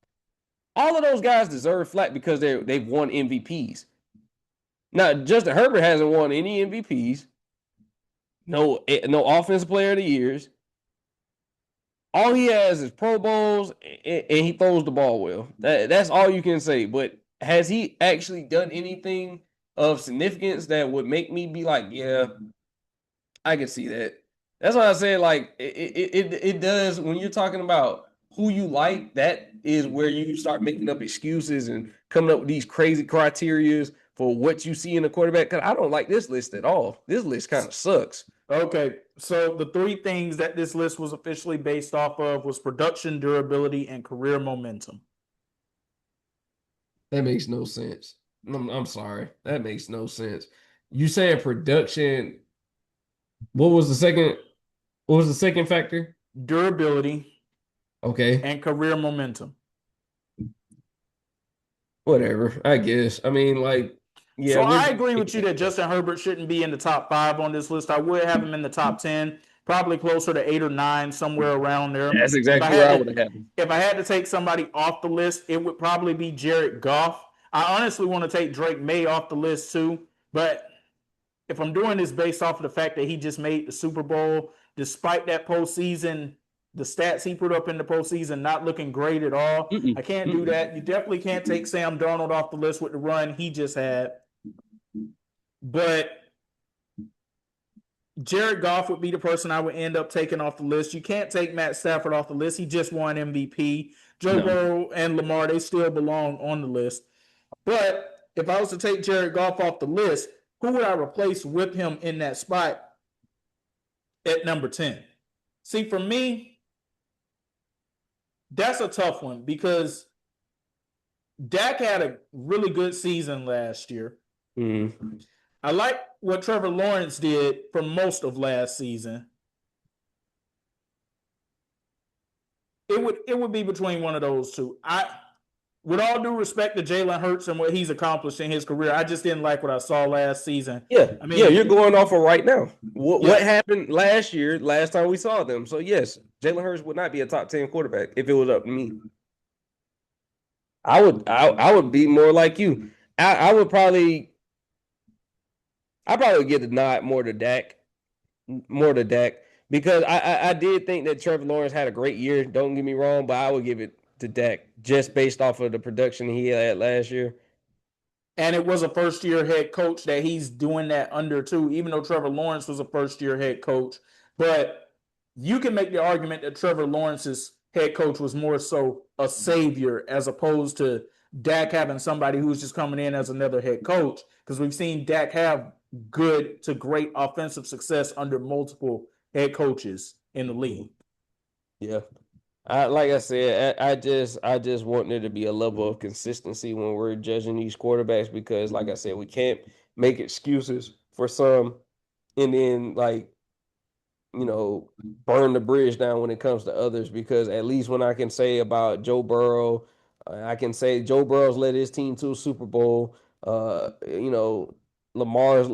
all of those guys deserve flack because they've won MVPs. Now, Justin Herbert hasn't won any MVPs. No offensive player of the years. All he has is Pro Bowls, and he throws the ball well. That's all you can say. But has he actually done anything of significance that would make me be like, yeah, I can see that? That's why I said, like, it does when you're talking about who you like. That is where you start making up excuses and coming up with these crazy criterias for what you see in a quarterback. Because I don't like this list at all. This list kind of sucks. Okay, so the 3 things that this list was officially based off of was production, durability, and career momentum. That makes no sense. I'm sorry. That makes no sense. You saying production? What was the second factor? Durability. Okay. And career momentum. Whatever, I guess. I mean, like, yeah. So I agree with you that Justin Herbert shouldn't be in the top 5 on this list. I would have him in the top 10, probably closer to 8 or 9, somewhere around there. That's exactly where I would have had him. If I had to take somebody off the list, it would probably be Jared Goff. I honestly want to take Drake May off the list too, but if I'm doing this based off of the fact that he just made the Super Bowl, despite that postseason, the stats he put up in the postseason not looking great at all, I can't do that. You definitely can't take Sam Darnold off the list with the run he just had. But Jared Goff would be the person I would end up taking off the list. You can't take Matt Stafford off the list. He just won MVP. Joe Burrow and Lamar, they still belong on the list. But if I was to take Jared Goff off the list, who would I replace with him in that spot at number 10? See, for me, that's a tough one because Dak had a really good season last year. Mm-hmm. I like what Trevor Lawrence did for most of last season. It would be between one of those two. With all due respect to Jalen Hurts and what he's accomplished in his career, I just didn't like what I saw last season. Yeah, I yeah, mean, you're going off of right now. What yeah, happened last year, last time we saw them? So yes, Jalen Hurts would not be a top 10 quarterback if it was up to me. I would be more like you. I would probably give the nod more to Dak because I did think that Trevor Lawrence had a great year. Don't get me wrong, but I would give it to Dak just based off of the production he had last year. and it was a first-year head coach that he's doing that under too. Even though Trevor Lawrence was a first-year head coach, but you can make the argument that Trevor Lawrence's head coach was more so a savior as opposed to Dak having somebody who's just coming in as another head coach. Because we've seen Dak have good to great offensive success under multiple head coaches in the league. Yeah. Like I said, I just want there to be a level of consistency when we're judging these quarterbacks because, like I said, we can't make excuses for some and then burn the bridge down when it comes to others. Because at least when I can say about Joe Burrow, I can say Joe Burrow's led his team to a Super Bowl. Lamar's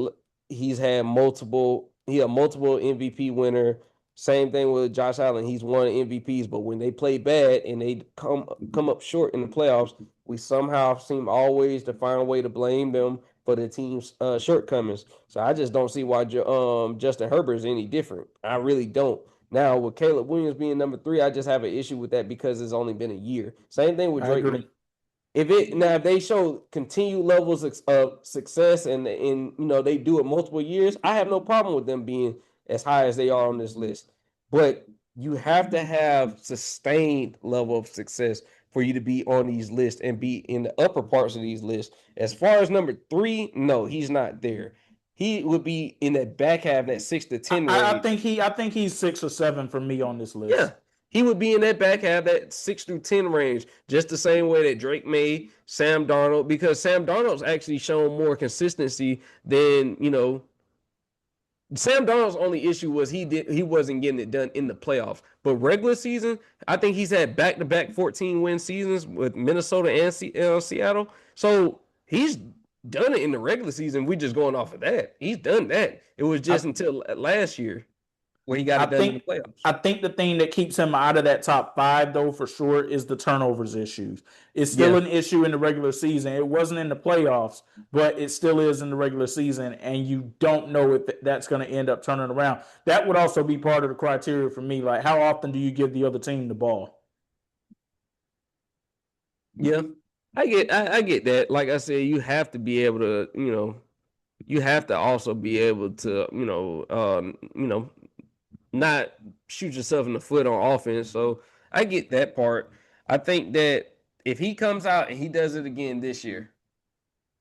he a multiple MVP winner. Same thing with Josh Allen. He's won MVPs, but when they play bad and they come up short in the playoffs, we somehow seem always to find a way to blame them for the team's shortcomings. So I just don't see why Justin Herbert is any different. I really don't. Now with Caleb Williams being number 3, I just have an issue with that because it's only been a year. Same thing with Drake May. If they show continued levels of success and they do it multiple years, I have no problem with them being as high as they are on this list. But you have to have sustained level of success for you to be on these lists and be in the upper parts of these lists. As far as number 3, no, he's not there. He would be in that back half, that 6 to 10 range. I think he's 6 or 7 for me on this list. Yeah. He would be in that back half, that 6 through 10 range, just the same way that Drake May, Sam Darnold, because Sam Darnold's actually shown more consistency than, Sam Darnold's only issue was he wasn't getting it done in the playoffs. But regular season, I think he's had back-to-back 14-win seasons with Minnesota and Seattle. So he's done it in the regular season. We're just going off of that. He's done that. It was just until last year where he got it done in the playoffs. I think the thing that keeps him out of that top 5, though, for sure, is the turnovers issues. It's still an issue in the regular season. It wasn't in the playoffs, but it still is in the regular season, and you don't know if that's going to end up turning around. That would also be part of the criteria for me. Like, how often do you give the other team the ball? Yeah, I get that. Like I said, you have to be able to, you have to also be able to, not shoot yourself in the foot on offense. So I get that part. I think that if he comes out and he does it again this year,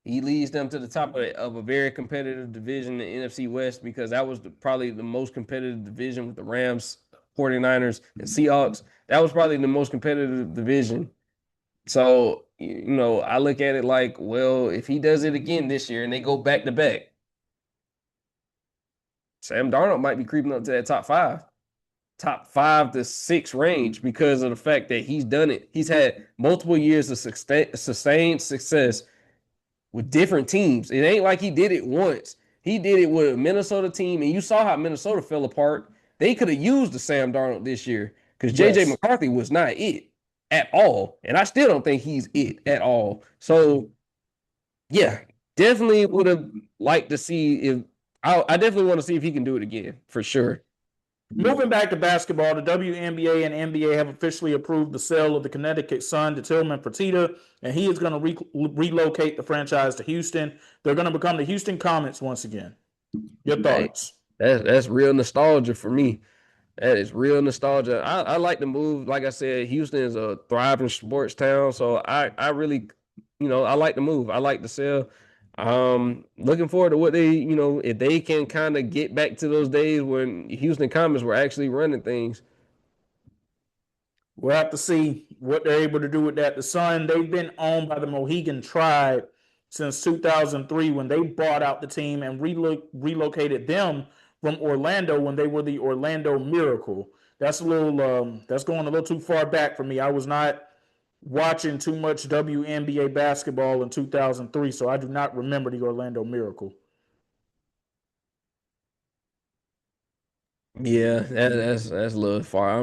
he leads them to the top of a very competitive division, the NFC West, because that was probably the most competitive division with the Rams, 49ers, and Seahawks. That was probably the most competitive division. So, I look at it like, well, if he does it again this year and they go back to back, Sam Darnold might be creeping up to that top 5 to 6 range because of the fact that he's done it. He's had multiple years of sustained success with different teams. It ain't like he did it once. He did it with a Minnesota team, and you saw how Minnesota fell apart. They could have used the Sam Darnold this year because J.J. McCarthy was not it at all, and I still don't think he's it at all. So, yeah, definitely would have liked to see if I definitely want to see if he can do it again, for sure. Moving back to basketball, the WNBA and NBA have officially approved the sale of the Connecticut Sun to Tillman Fertitta, and he is going to relocate the franchise to Houston. They're going to become the Houston Comets once again. Your thoughts? That's real nostalgia for me. That is real nostalgia. I like the move. Like I said, Houston is a thriving sports town, so I really, I like the move. I like the sell. Looking forward to what they, if they can kind of get back to those days when Houston Comets were actually running things. We'll have to see what they're able to do with that. The Sun, they've been owned by the Mohegan Tribe since 2003 when they bought out the team and relocated them from Orlando when they were the Orlando Miracle. that's a little that's going a little too far back for me. I was not watching too much WNBA basketball in 2003, so I do not remember the Orlando Miracle. Yeah, that's a little far.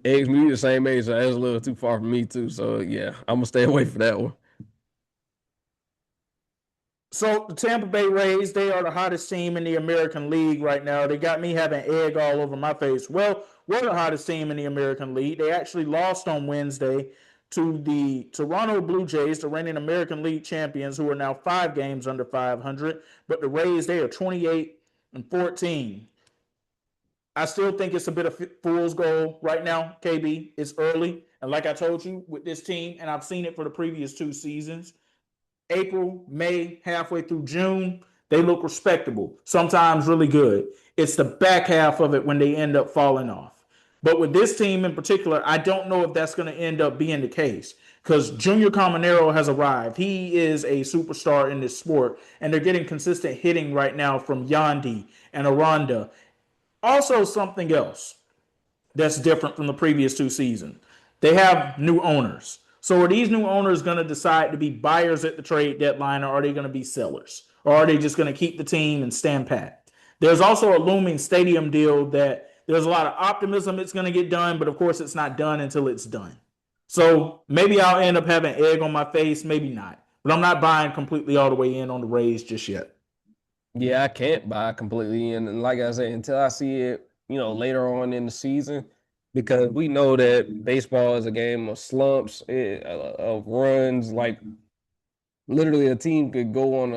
Eggs me the same age, so that's a little too far for me too. So yeah, I'm gonna stay away from that one. So the Tampa Bay Rays, they are the hottest team in the American League right now. They got me having egg all over my face. Well, we're the hottest team in the American League. They actually lost on Wednesday to the Toronto Blue Jays, the reigning American League champions, who are now 5 games under 500. But the Rays, they are 28-14. I still think it's a bit of fool's goal right now, KB. It's early. And like I told you, with this team, and I've seen it for the previous 2 seasons, April, May, halfway through June, they look respectable, sometimes really good. It's the back half of it when they end up falling off. But with this team in particular, I don't know if that's going to end up being the case because Junior Caminero has arrived. He is a superstar in this sport, and they're getting consistent hitting right now from Yandy and Aranda. Also, something else that's different from the previous 2 seasons. They have new owners. So are these new owners going to decide to be buyers at the trade deadline, or are they going to be sellers? Or are they just going to keep the team and stand pat? There's also a looming stadium deal that there's a lot of optimism it's going to get done, but of course it's not done until it's done. So maybe I'll end up having egg on my face, maybe not. But I'm not buying completely all the way in on the Rays just yet. Yeah, I can't buy completely in, and like I said, until I see it, later on in the season, because we know that baseball is a game of slumps, of runs. Like literally, a team could go on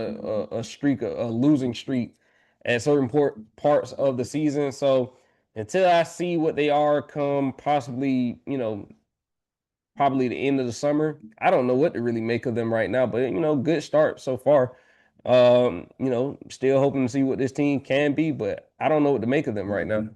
a streak, a losing streak, at certain parts of the season. So until I see what they are, come possibly, probably the end of the summer, I don't know what to really make of them right now. But good start so far. Still hoping to see what this team can be, but I don't know what to make of them right now.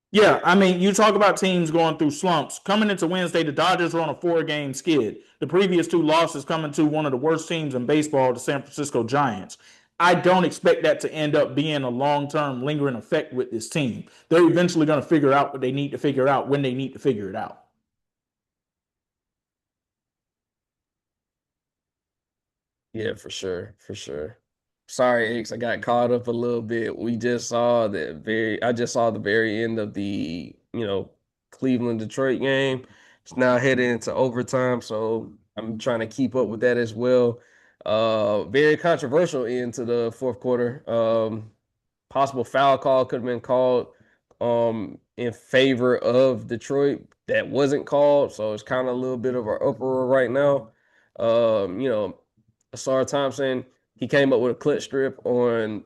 Yeah, I mean, you talk about teams going through slumps. Coming into Wednesday, the Dodgers were on a 4-game skid. The previous 2 losses coming to one of the worst teams in baseball, the San Francisco Giants. I don't expect that to end up being a long-term lingering effect with this team. They're eventually going to figure out what they need to figure out when they need to figure it out. Yeah, for sure, for sure. Sorry, X, I got caught up a little bit. I just saw the very end of the, Cleveland Detroit game. It's now heading into overtime, so I'm trying to keep up with that as well. Very controversial into the fourth quarter. Possible foul call could have been called in favor of Detroit. That wasn't called, so it's kind of a little bit of an uproar right now. Asar Thompson, he came up with a clutch strip on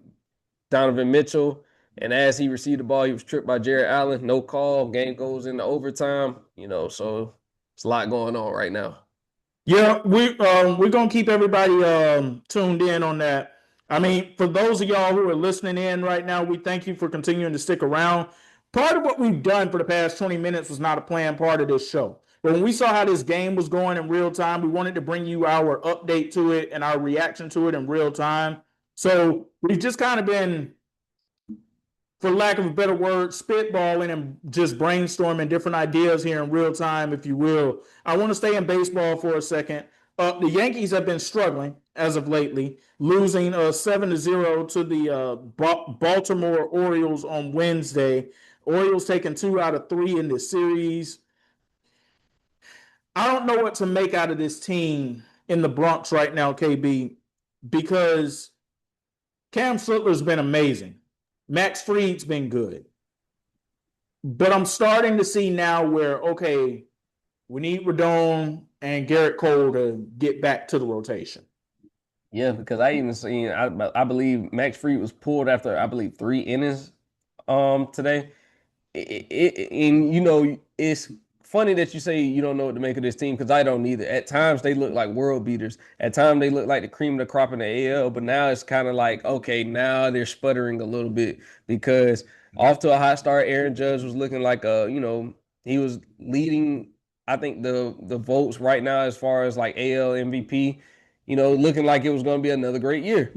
Donovan Mitchell, and as he received the ball, he was tripped by Jared Allen. No call. Game goes into overtime. So it's a lot going on right now. Yeah, we're gonna keep everybody tuned in on that. I mean, for those of y'all who are listening in right now, we thank you for continuing to stick around. Part of what we've done for the past 20 minutes was not a planned part of this show. But when we saw how this game was going in real time, we wanted to bring you our update to it and our reaction to it in real time. So we've just kind of been, for lack of a better word, spitballing and just brainstorming different ideas here in real time, if you will. I want to stay in baseball for a second. The Yankees have been struggling as of lately, losing 7-0 to the Baltimore Orioles on Wednesday. Orioles taking 2 out of 3 in this series. I don't know what to make out of this team in the Bronx right now, KB, because Cam Slittler's been amazing. Max Fried's been good. But I'm starting to see now where, okay, we need Rodon and Garrett Cole to get back to the rotation. Yeah, because I even seen I believe Max Fried was pulled after I believe 3 innings today. And it's funny that you say you don't know what to make of this team because I don't either. At times they look like world beaters. At times they look like the cream of the crop in the AL. But now it's kind of like, okay, now they're sputtering a little bit because off to a hot start. Aaron Judge was looking like he was leading. I think the votes right now as far as like AL MVP. Looking like it was going to be another great year.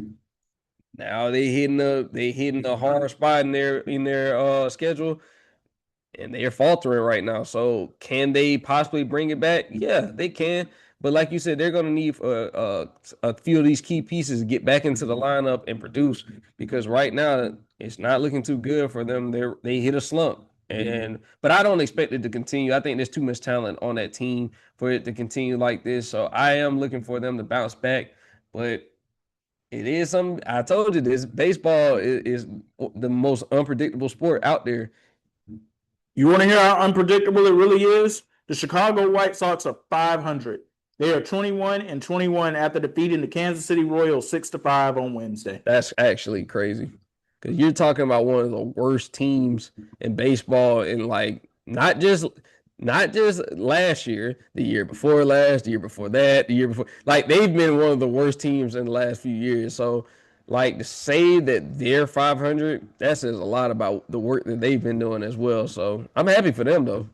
Now they hitting a hard spot in their schedule. and they're faltering right now. So can they possibly bring it back? Yeah, they can. But like you said, they're going to need a few of these key pieces to get back into the lineup and produce because right now it's not looking too good for them. They hit a slump. But I don't expect it to continue. I think there's too much talent on that team for it to continue like this. So I am looking for them to bounce back. But it is something I told you this. Baseball is the most unpredictable sport out there. You want to hear how unpredictable it really is? The Chicago White Sox are 500. They are 21-21 after defeating the Kansas City Royals 6-5 on Wednesday. That's actually crazy because you're talking about one of the worst teams in baseball, and like not just last year, the year before last, the year before that, the year before. Like they've been one of the worst teams in the last few years. So, like to say that they're 500, that says a lot about the work that they've been doing as well. So I'm happy for them though.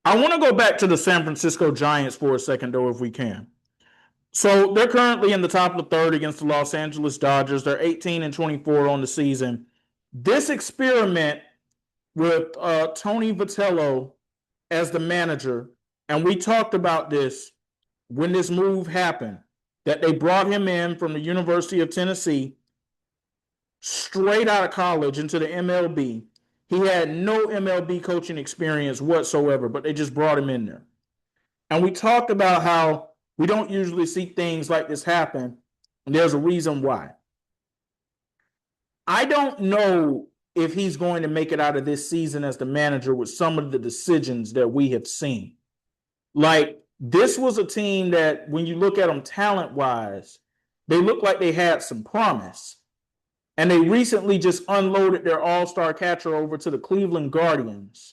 I want to go back to the San Francisco Giants for a second, though, if we can. So they're currently in the top of the third against the Los Angeles Dodgers. They're 18-24 on the season. This experiment with Tony Vitello as the manager, and we talked about this when this move happened, that they brought him in from the University of Tennessee, straight out of college into the MLB. He had no MLB coaching experience whatsoever, but they just brought him in there. And we talked about how we don't usually see things like this happen, and there's a reason why. I don't know if he's going to make it out of this season as the manager with some of the decisions that we have seen. Like, this was a team that, when you look at them talent-wise, they look like they had some promise. And they recently just unloaded their all-star catcher over to the Cleveland Guardians.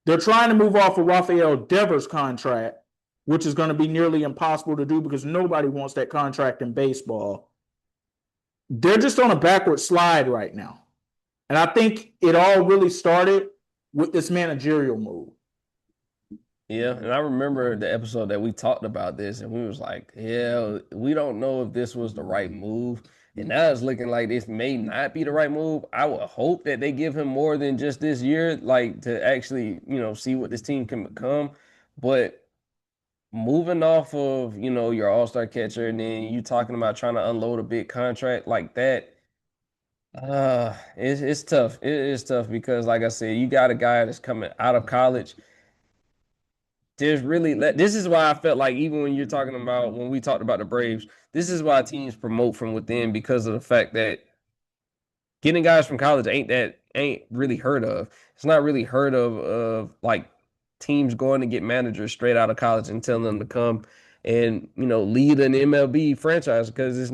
They're trying to move off of Rafael Devers' contract, which is going to be nearly impossible to do because nobody wants that contract in baseball. They're just on a backward slide right now. And I think it all really started with this managerial move. Yeah, and I remember the episode that we talked about this, and we was like, "Yeah, we don't know if this was the right move." And now it's looking like this may not be the right move. I would hope that they give him more than just this year, like to actually, see what this team can become. But moving off of, your all-star catcher, and then you talking about trying to unload a big contract like that, it's tough. It is tough because, like I said, you got a guy that's coming out of college. This is why I felt like even when you're talking about when we talked about the Braves, this is why teams promote from within because of the fact that getting guys from college ain't really heard of. It's not really heard of like teams going to get managers straight out of college and telling them to come and lead an MLB franchise because it's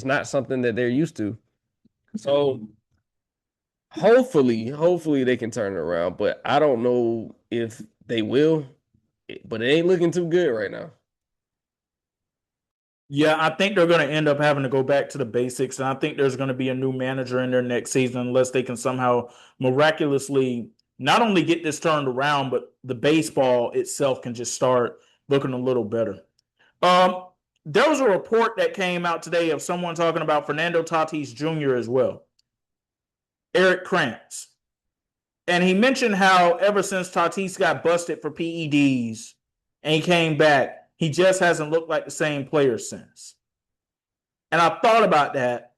not something that they're used to. So hopefully they can turn it around, but I don't know if they will. But it ain't looking too good right now. Yeah, I think they're going to end up having to go back to the basics. And I think there's going to be a new manager in there next season unless they can somehow miraculously not only get this turned around, but the baseball itself can just start looking a little better. There was a report that came out today of someone talking about Fernando Tatis Jr. as well, Eric Krantz. And he mentioned how ever since Tatis got busted for PEDs and he came back, he just hasn't looked like the same player since. And I thought about that.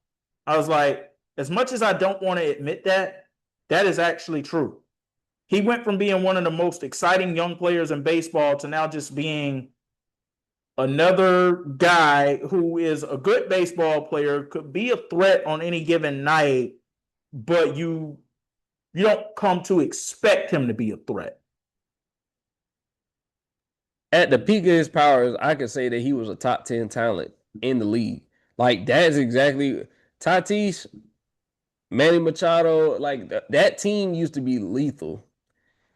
I was like, as much as I don't want to admit that, that is actually true. He went from being one of the most exciting young players in baseball to now just being another guy who is a good baseball player, could be a threat on any given night, but you don't come to expect him to be a threat. At the peak of his powers, I could say that he was a top 10 talent in the league. Like, that's exactly Tatis, Manny Machado, like that team used to be lethal.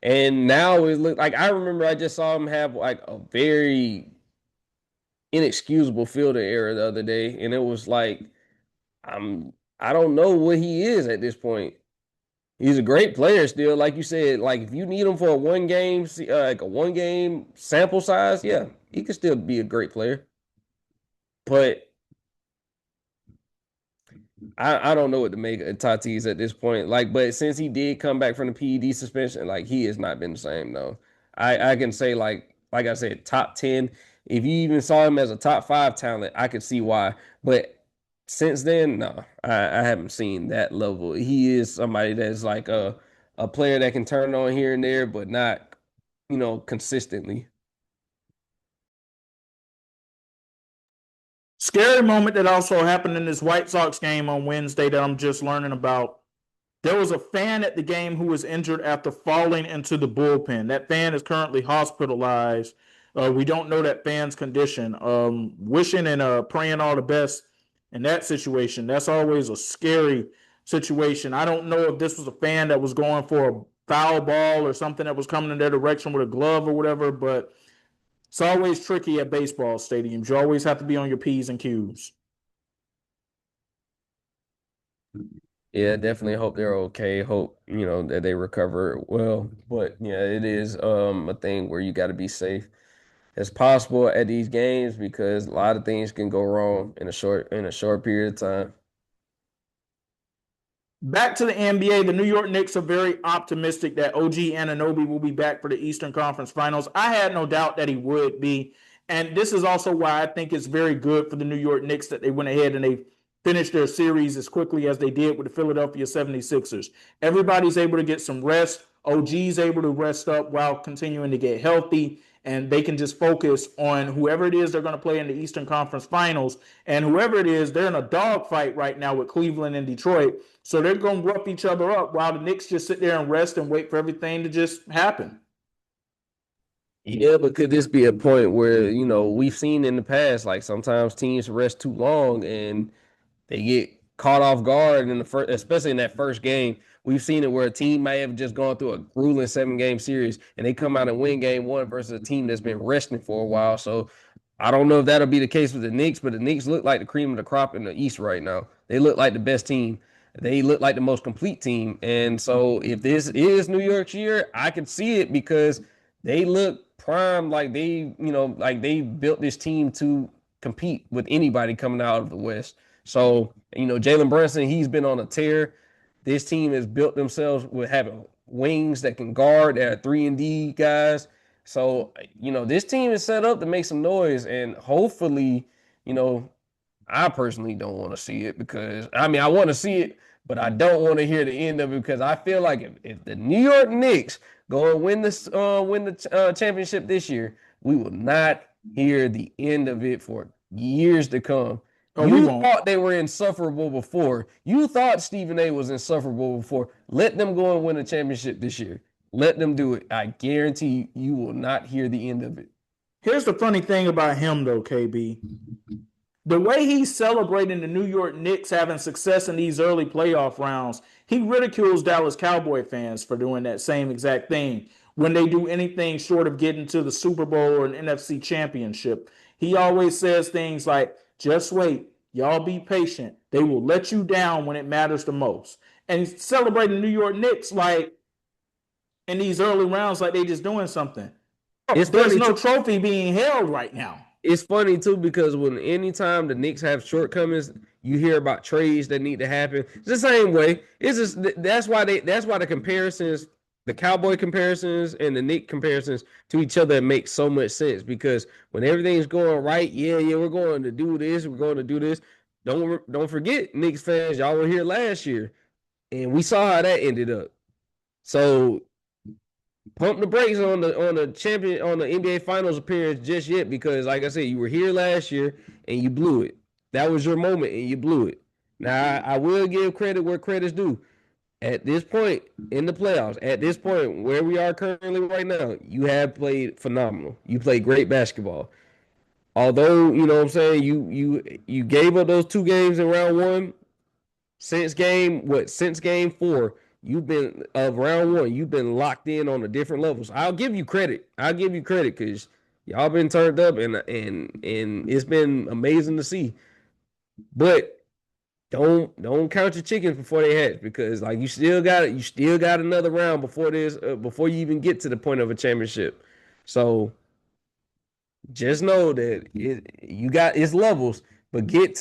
And now it look like I remember I just saw him have like a very inexcusable fielder error the other day. And it was like, I don't know what he is at this point. He's a great player still, like you said. Like if you need him for a like a 1 game sample size, yeah, he could still be a great player. But I don't know what to make of Tatis at this point. Like, but since he did come back from the PED suspension, like he has not been the same though. I can say like I said, top 10. If you even saw him as a top 5 talent, I could see why. But since then, no, I haven't seen that level. He is somebody that's like a player that can turn on here and there, but not, consistently. Scary moment that also happened in this White Sox game on Wednesday that I'm just learning about. There was a fan at the game who was injured after falling into the bullpen. That fan is currently hospitalized. We don't know that fan's condition. Wishing and praying all the best in that situation. That's always a scary situation. I don't know if this was a fan that was going for a foul ball or something that was coming in their direction with a glove or whatever, but it's always tricky at baseball stadiums. You always have to be on your P's and Q's. Yeah, definitely hope they're okay. Hope, that they recover well. But yeah, it is a thing where you got to be safe as possible at these games because a lot of things can go wrong in a short period of time. Back to the NBA, the New York Knicks are very optimistic that OG Anunoby will be back for the Eastern Conference Finals. I had no doubt that he would be. And this is also why I think it's very good for the New York Knicks that they went ahead and they finished their series as quickly as they did with the Philadelphia 76ers. Everybody's able to get some rest. OG's able to rest up while continuing to get healthy. And they can just focus on whoever it is they're going to play in the Eastern Conference Finals. And whoever it is, they're in a dogfight right now with Cleveland and Detroit. So they're going to rough each other up while the Knicks just sit there and rest and wait for everything to just happen. Yeah, but could this be a point where, we've seen in the past, like sometimes teams rest too long and they get caught off guard in the first, especially in that first game. We've seen it where a team may have just gone through a grueling 7 game series and they come out and win game one versus a team that's been resting for a while. So I don't know if that'll be the case with the Knicks, but the Knicks look like the cream of the crop in the East right now. They look like the best team. They look like the most complete team. And so if this is New York's year, I can see it because they look prime like like they built this team to compete with anybody coming out of the West. So, Jalen Brunson, he's been on a tear. This team has built themselves with having wings that can guard. They're 3-and-D guys. So, this team is set up to make some noise. And hopefully, you know, I personally don't want to see it because, I want to see it, but I don't want to hear the end of it because I feel like if the New York Knicks go and win the championship this year, we will not hear the end of it for years to come. Oh, we You won't. thought they were insufferable before. You thought Stephen A was insufferable before. Let them go and win a championship this year. Let them do it. I guarantee you will not hear the end of it. Here's the funny thing about him, though, KB. The way he's celebrating the New York Knicks having success in these early playoff rounds, he ridicules Dallas Cowboy fans for doing that same exact thing when they do anything short of getting to the Super Bowl or an NFC championship. He always says things like, just wait, y'all be patient. They will let you down when it matters the most. And he's celebrating the New York Knicks like in these early rounds like they just doing something. It's There's funny no too. trophy being held right now. It's funny too because when anytime the Knicks have shortcomings, you hear about trades that need to happen. It's the same way. It's just that's why the comparisons, the Cowboy comparisons and the Knicks comparisons to each other make so much sense because when everything's going right, yeah, we're going to do this, we're going to do this. Don't forget, Knicks fans, y'all were here last year, and we saw how that ended up. So pump the brakes on the NBA Finals appearance just yet because, like I said, you were here last year and you blew it. That was your moment and you blew it. Now I will give credit where credit's due. At this point in the playoffs, at this point where we are currently right now, you have played phenomenal. You played great basketball. Although what I'm saying, you gave up those 2 games in round one. Since game 4, you've been of round one, you've been locked in on the different levels. I'll give you credit. Because y'all been turned up and it's been amazing to see. But don't count your chickens before they hatch because like you still got another round before before you even get to the point of a championship. So just know that you got its levels, but get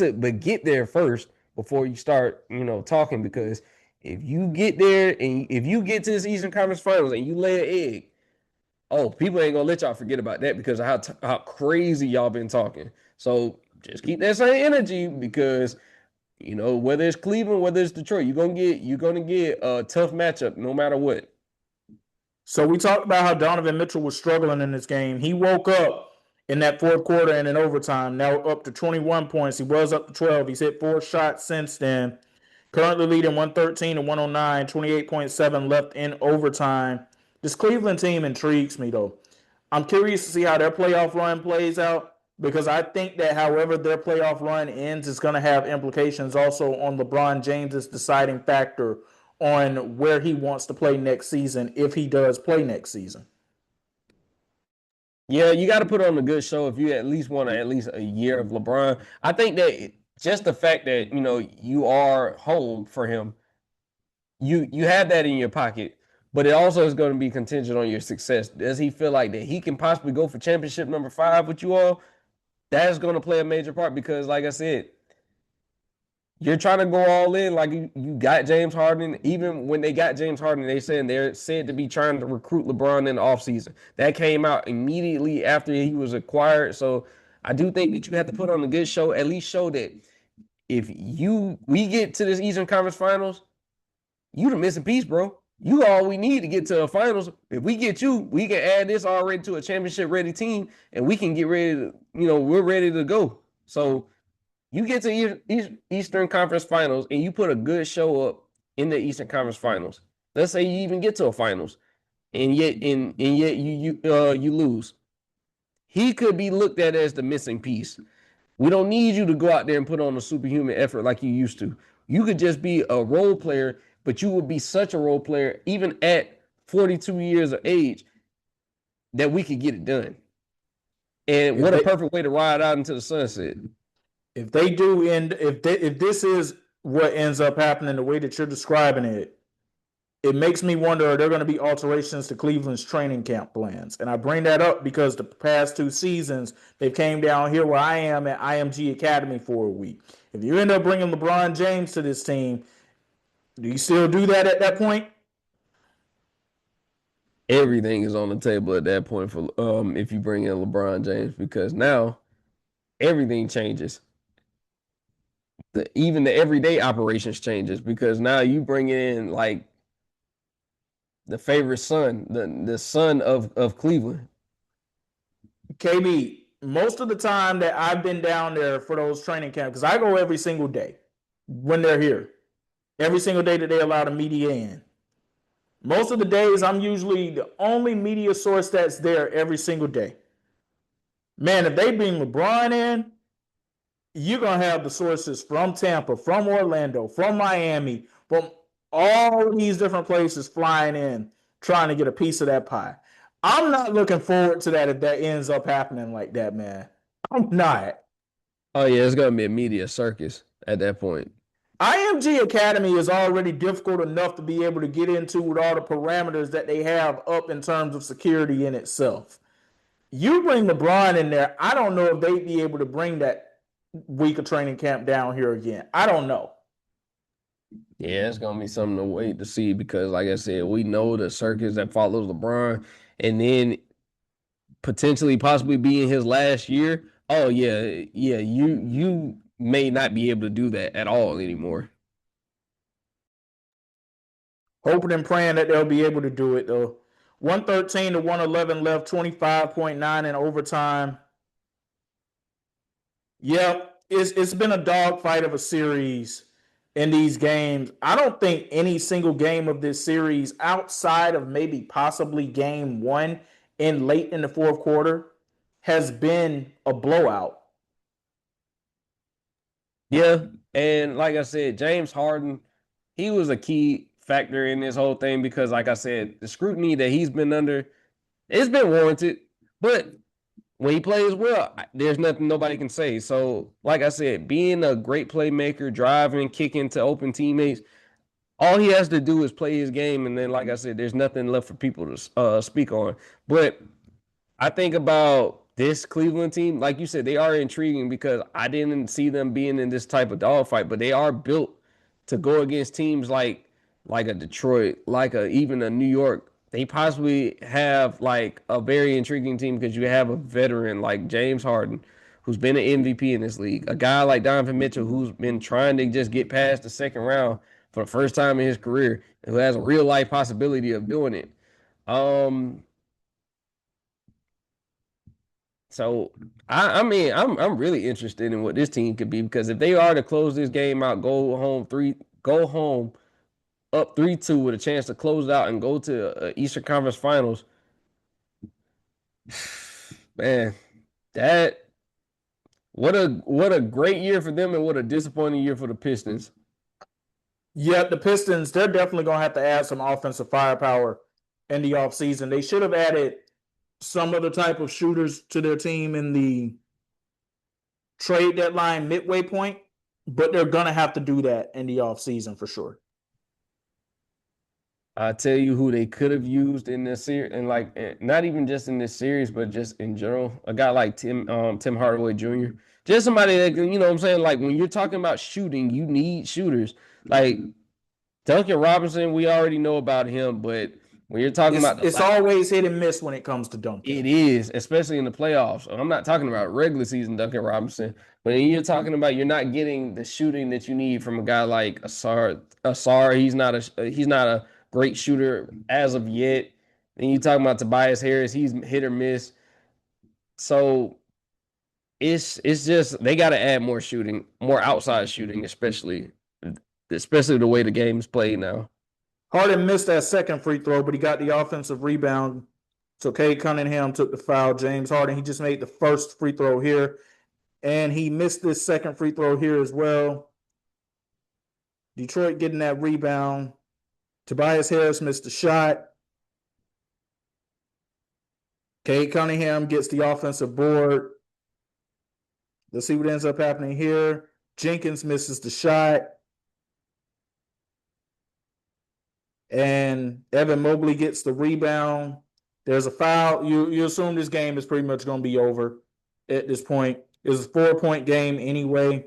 there first before you start, talking, because if you get there and if you get to this Eastern Conference Finals and you lay an egg, oh, people ain't gonna let y'all forget about that because of how crazy y'all been talking. So just keep that same energy because whether it's Cleveland, whether it's Detroit, you're gonna get a tough matchup no matter what. So we talked about how Donovan Mitchell was struggling in this game. He woke up in that fourth quarter and in overtime. Now up to 21 points. He was up to 12. He's hit 4 shots since then. Currently leading 113 to 109, 28.7 left in overtime. This Cleveland team intrigues me, though. I'm curious to see how their playoff run plays out because I think that however their playoff run ends is going to have implications also on LeBron James's deciding factor on where he wants to play next season if he does play next season. Yeah, you got to put on a good show if you at least want at least a year of LeBron. I think that just the fact that you are home for him, you have that in your pocket, but it also is going to be contingent on your success. Does he feel like that he can possibly go for championship number 5 with you all? That's going to play a major part because, like I said, you're trying to go all in. Like you got James Harden. Even when they got James Harden, they're said to be trying to recruit LeBron in the offseason. That came out immediately after he was acquired. So I do think that you have to put on a good show, at least show that if we get to this Eastern Conference Finals, you the missing piece, bro. You all we need to get to the finals. If we get you, we can add this already to a championship ready team, and we can get ready to, we're ready to go. So you get to Eastern Conference Finals and you put a good show up in the Eastern Conference Finals. Let's say you even get to a finals, and yet you lose. He could be looked at as the missing piece. We don't need you to go out there and put on a superhuman effort like you used to. You could just be a role player, but you would be such a role player, even at 42 years of age, that we could get it done. And what a perfect way to ride out into the sunset. If they do end, if this is what ends up happening the way that you're describing it, it makes me wonder, are there going to be alterations to Cleveland's training camp plans? And I bring that up because the past 2 seasons, they came down here where I am at IMG Academy for a week. If you end up bringing LeBron James to this team, do you still do that at that point? Everything is on the table at that point for if you bring in LeBron James, because now everything changes. Even the everyday operations changes because now you bring in like the favorite son, the son of Cleveland. KB, most of the time that I've been down there for those training camps, because I go every single day when they're here, every single day that they allow the media in. Most of the days, I'm usually the only media source that's there every single day. Man, if they bring LeBron in, you're going to have the sources from Tampa, from Orlando, from Miami, from all these different places flying in, trying to get a piece of that pie. I'm not looking forward to that if that ends up happening like that, man. I'm not. Oh, yeah, it's going to be a media circus at that point. IMG Academy is already difficult enough to be able to get into with all the parameters that they have up in terms of security in itself. You bring LeBron in there, I don't know if they'd be able to bring that week of training camp down here again. I don't know. Yeah, it's gonna be something to wait to see because, like I said, we know the circus that follows LeBron, and then potentially, possibly being his last year. Oh yeah, yeah. You may not be able to do that at all anymore. Hoping and praying that they'll be able to do it though. 113 to 111 left, 25.9 in overtime. Yep, it's been a dogfight of a series in these games. I don't think any single game of this series, outside of maybe possibly game 1 in late in the fourth quarter, has been a blowout. Yeah, and like I said, James Harden, he was a key factor in this whole thing because, like I said, the scrutiny that he's been under, it's been warranted. But when he plays well, there's nothing nobody can say. So, like I said, being a great playmaker, driving, kicking to open teammates, all he has to do is play his game. And then, like I said, there's nothing left for people to speak on. But I think about this Cleveland team, like you said, they are intriguing because I didn't see them being in this type of dogfight, but they are built to go against teams like a Detroit, like a even a New York. They possibly have like a very intriguing team because you have a veteran like James Harden, who's been an MVP in this league, a guy like Donovan Mitchell who's been trying to just get past the second round for the first time in his career, who has a real life possibility of doing it. Um, So I mean I'm really interested in what this team could be because if they are to close this game out, go home up 3-2 with a chance to close it out and go to Eastern Conference Finals, man, that what a great year for them and what a disappointing year for the Pistons. Yeah, the Pistons, they're definitely going to have to add some offensive firepower in the offseason. They should have added some other type of shooters to their team in the trade deadline midway point, but they're going to have to do that in the offseason for sure. I tell you who they could have used in this series, and like not even just in this series, but just in general. A guy like Tim Hardaway Jr. Just somebody that you know what I'm saying. Like when you're talking about shooting, you need shooters. Like Duncan Robinson, we already know about him, but when you're talking about It's always hit and miss when it comes to Duncan. it is, especially in the playoffs. I'm not talking about regular season Duncan Robinson, but you're talking about you're not getting the shooting that you need from a guy like Asar. He's not a great shooter as of yet. Then you talking about Tobias Harris, he's hit or miss. So it's just they got to add more shooting, more outside shooting, especially the way the game is played now. Harden missed that second free throw, but he got the offensive rebound. So Cade Cunningham took the foul. James Harden, he just made the first free throw here, and he missed this second free throw here as well. Detroit getting that rebound. Tobias Harris missed the shot. Cade Cunningham gets the offensive board. Let's see what ends up happening here. Jenkins misses the shot. And Evan Mobley gets the rebound. There's a foul. You assume this game is pretty much going to be over at this point. It's a 4-point game anyway.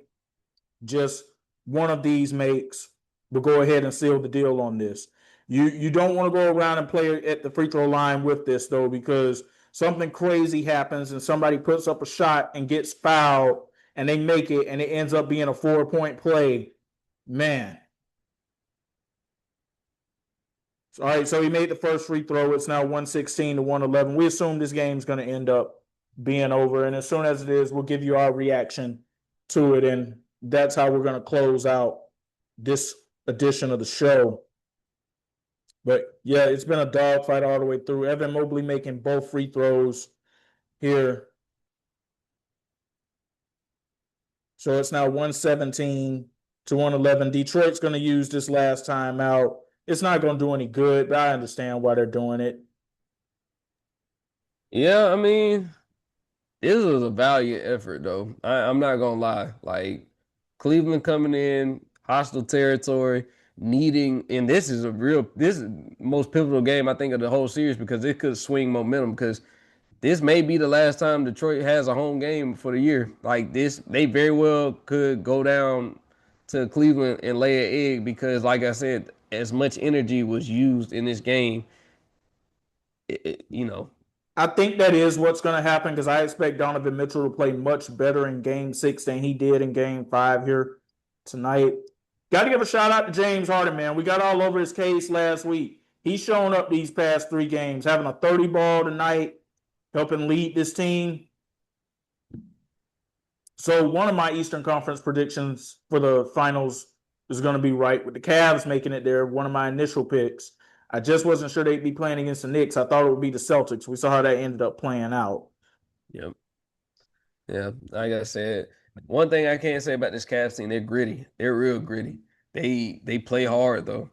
Just one of these makes will go ahead and seal the deal on this. You don't want to go around and play at the free throw line with this though, because something crazy happens and somebody puts up a shot and gets fouled and they make it and it ends up being a 4-point play. Man. All right, so he made the first free throw. It's now 116 to 111. We assume this game's going to end up being over. And as soon as it is, we'll give you our reaction to it. And that's how we're going to close out this edition of the show. But yeah, it's been a dogfight all the way through. Evan Mobley making both free throws here. So it's now 117 to 111. Detroit's going to use this last time out. It's not going to do any good, but I understand why they're doing it. Yeah, I mean, this was a valiant effort, though. I'm not gonna lie. Like Cleveland coming in hostile territory, needing, and this is the most pivotal game I think of the whole series because it could swing momentum. Because this may be the last time Detroit has a home game for the year. Like this, they very well could go down to Cleveland and lay an egg because, like I said, as much energy was used in this game, you know. I think that is what's going to happen because I expect Donovan Mitchell to play much better in game 6 than he did in game 5 here tonight. Got to give a shout out to James Harden, man. We got all over his case last week. He's shown up these past 3 games, having a 30 ball tonight, helping lead this team. So one of my Eastern Conference predictions for the finals is going to be right with the Cavs making it there. One of my initial picks. I just wasn't sure they'd be playing against the Knicks. I thought it would be the Celtics. We saw how that ended up playing out. Yep. Yeah, like I said, one thing I can't say about this Cavs team, they're gritty. They're real gritty. They play hard though.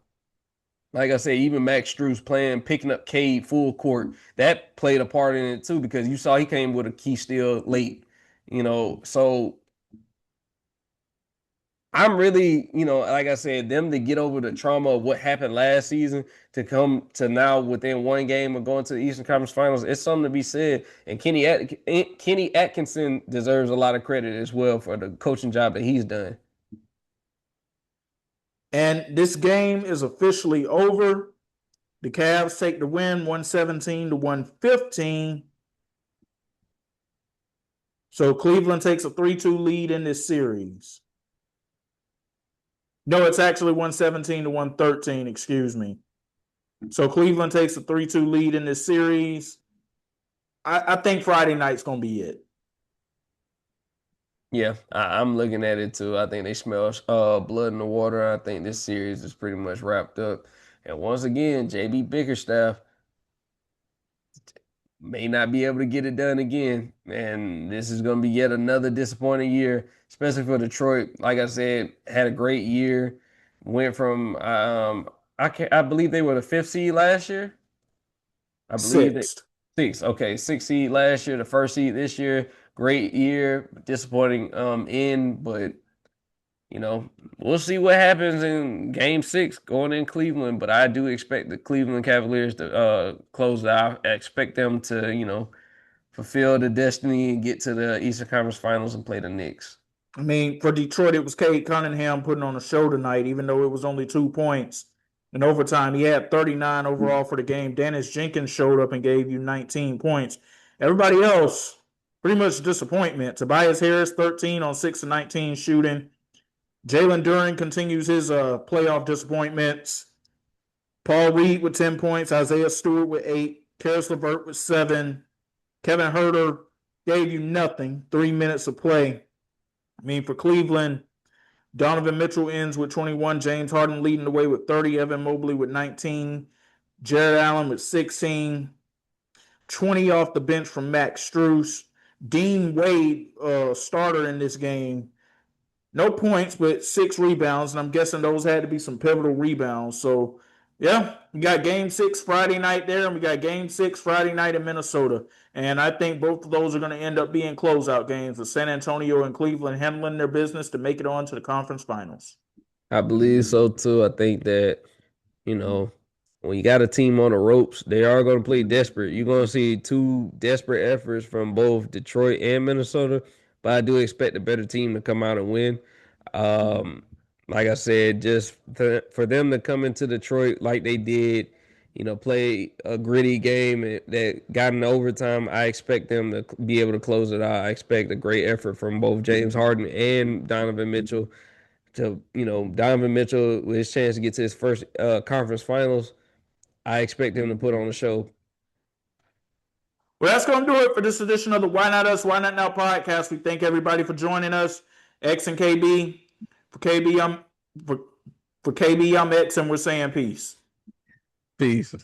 Like I said, even Max Strus picking up Cade full court, that played a part in it too because you saw he came with a key steal late. So I'm really, like I said, them to get over the trauma of what happened last season to come to now within one game of going to the Eastern Conference Finals, it's something to be said. And Kenny Atkinson deserves a lot of credit as well for the coaching job that he's done. And this game is officially over. The Cavs take the win 117 to 115. So Cleveland takes a 3-2 lead in this series. No, it's actually 117 to 113, excuse me. So Cleveland takes a 3-2 lead in this series. I think Friday night's going to be it. Yeah, I'm looking at it too. I think they smell blood in the water. I think this series is pretty much wrapped up. And once again, JB Bickerstaff may not be able to get it done again. And this is going to be yet another disappointing year, especially for Detroit. Like I said, had a great year. Went from I believe they were the fifth seed last year. I believe they Sixth. six. Okay, sixth seed last year, the first seed this year. Great year, disappointing end, but we'll see what happens in game 6 going in Cleveland. But I do expect the Cleveland Cavaliers to close it out. I expect them to, fulfill the destiny and get to the Eastern Conference Finals and play the Knicks. I mean, for Detroit, it was Cade Cunningham putting on a show tonight, even though it was only 2 points. In overtime, he had 39 overall for the game. Dennis Jenkins showed up and gave you 19 points. Everybody else, pretty much disappointment. Tobias Harris, 13 on 6 of 19 shooting. Jalen Duren continues his playoff disappointments. Paul Reed with 10 points. Isaiah Stewart with 8. Karis LeVert with 7. Kevin Huerter gave you nothing. 3 minutes of play. I mean, for Cleveland, Donovan Mitchell ends with 21. James Harden leading the way with 30. Evan Mobley with 19. Jared Allen with 16. 20 off the bench from Max Strus. Dean Wade, starter in this game. No points, but 6 rebounds. And I'm guessing those had to be some pivotal rebounds. So, yeah, we got game 6 Friday night there, and we got game 6 Friday night in Minnesota. And I think both of those are going to end up being closeout games with San Antonio and Cleveland handling their business to make it on to the conference finals. I believe so too. I think that, when you got a team on the ropes, they are going to play desperate. You're going to see 2 desperate efforts from both Detroit and Minnesota, but I do expect the better team to come out and win. Like I said, just for them to come into Detroit like they did, play a gritty game that got in overtime, I expect them to be able to close it out. I expect a great effort from both James Harden and Donovan Mitchell Donovan Mitchell with his chance to get to his first conference finals. I expect him to put on a show. Well, that's going to do it for this edition of the Why Not Us, Why Not Now podcast. We thank everybody for joining us. X and KB. For KB, I'm X, and we're saying peace. Peace.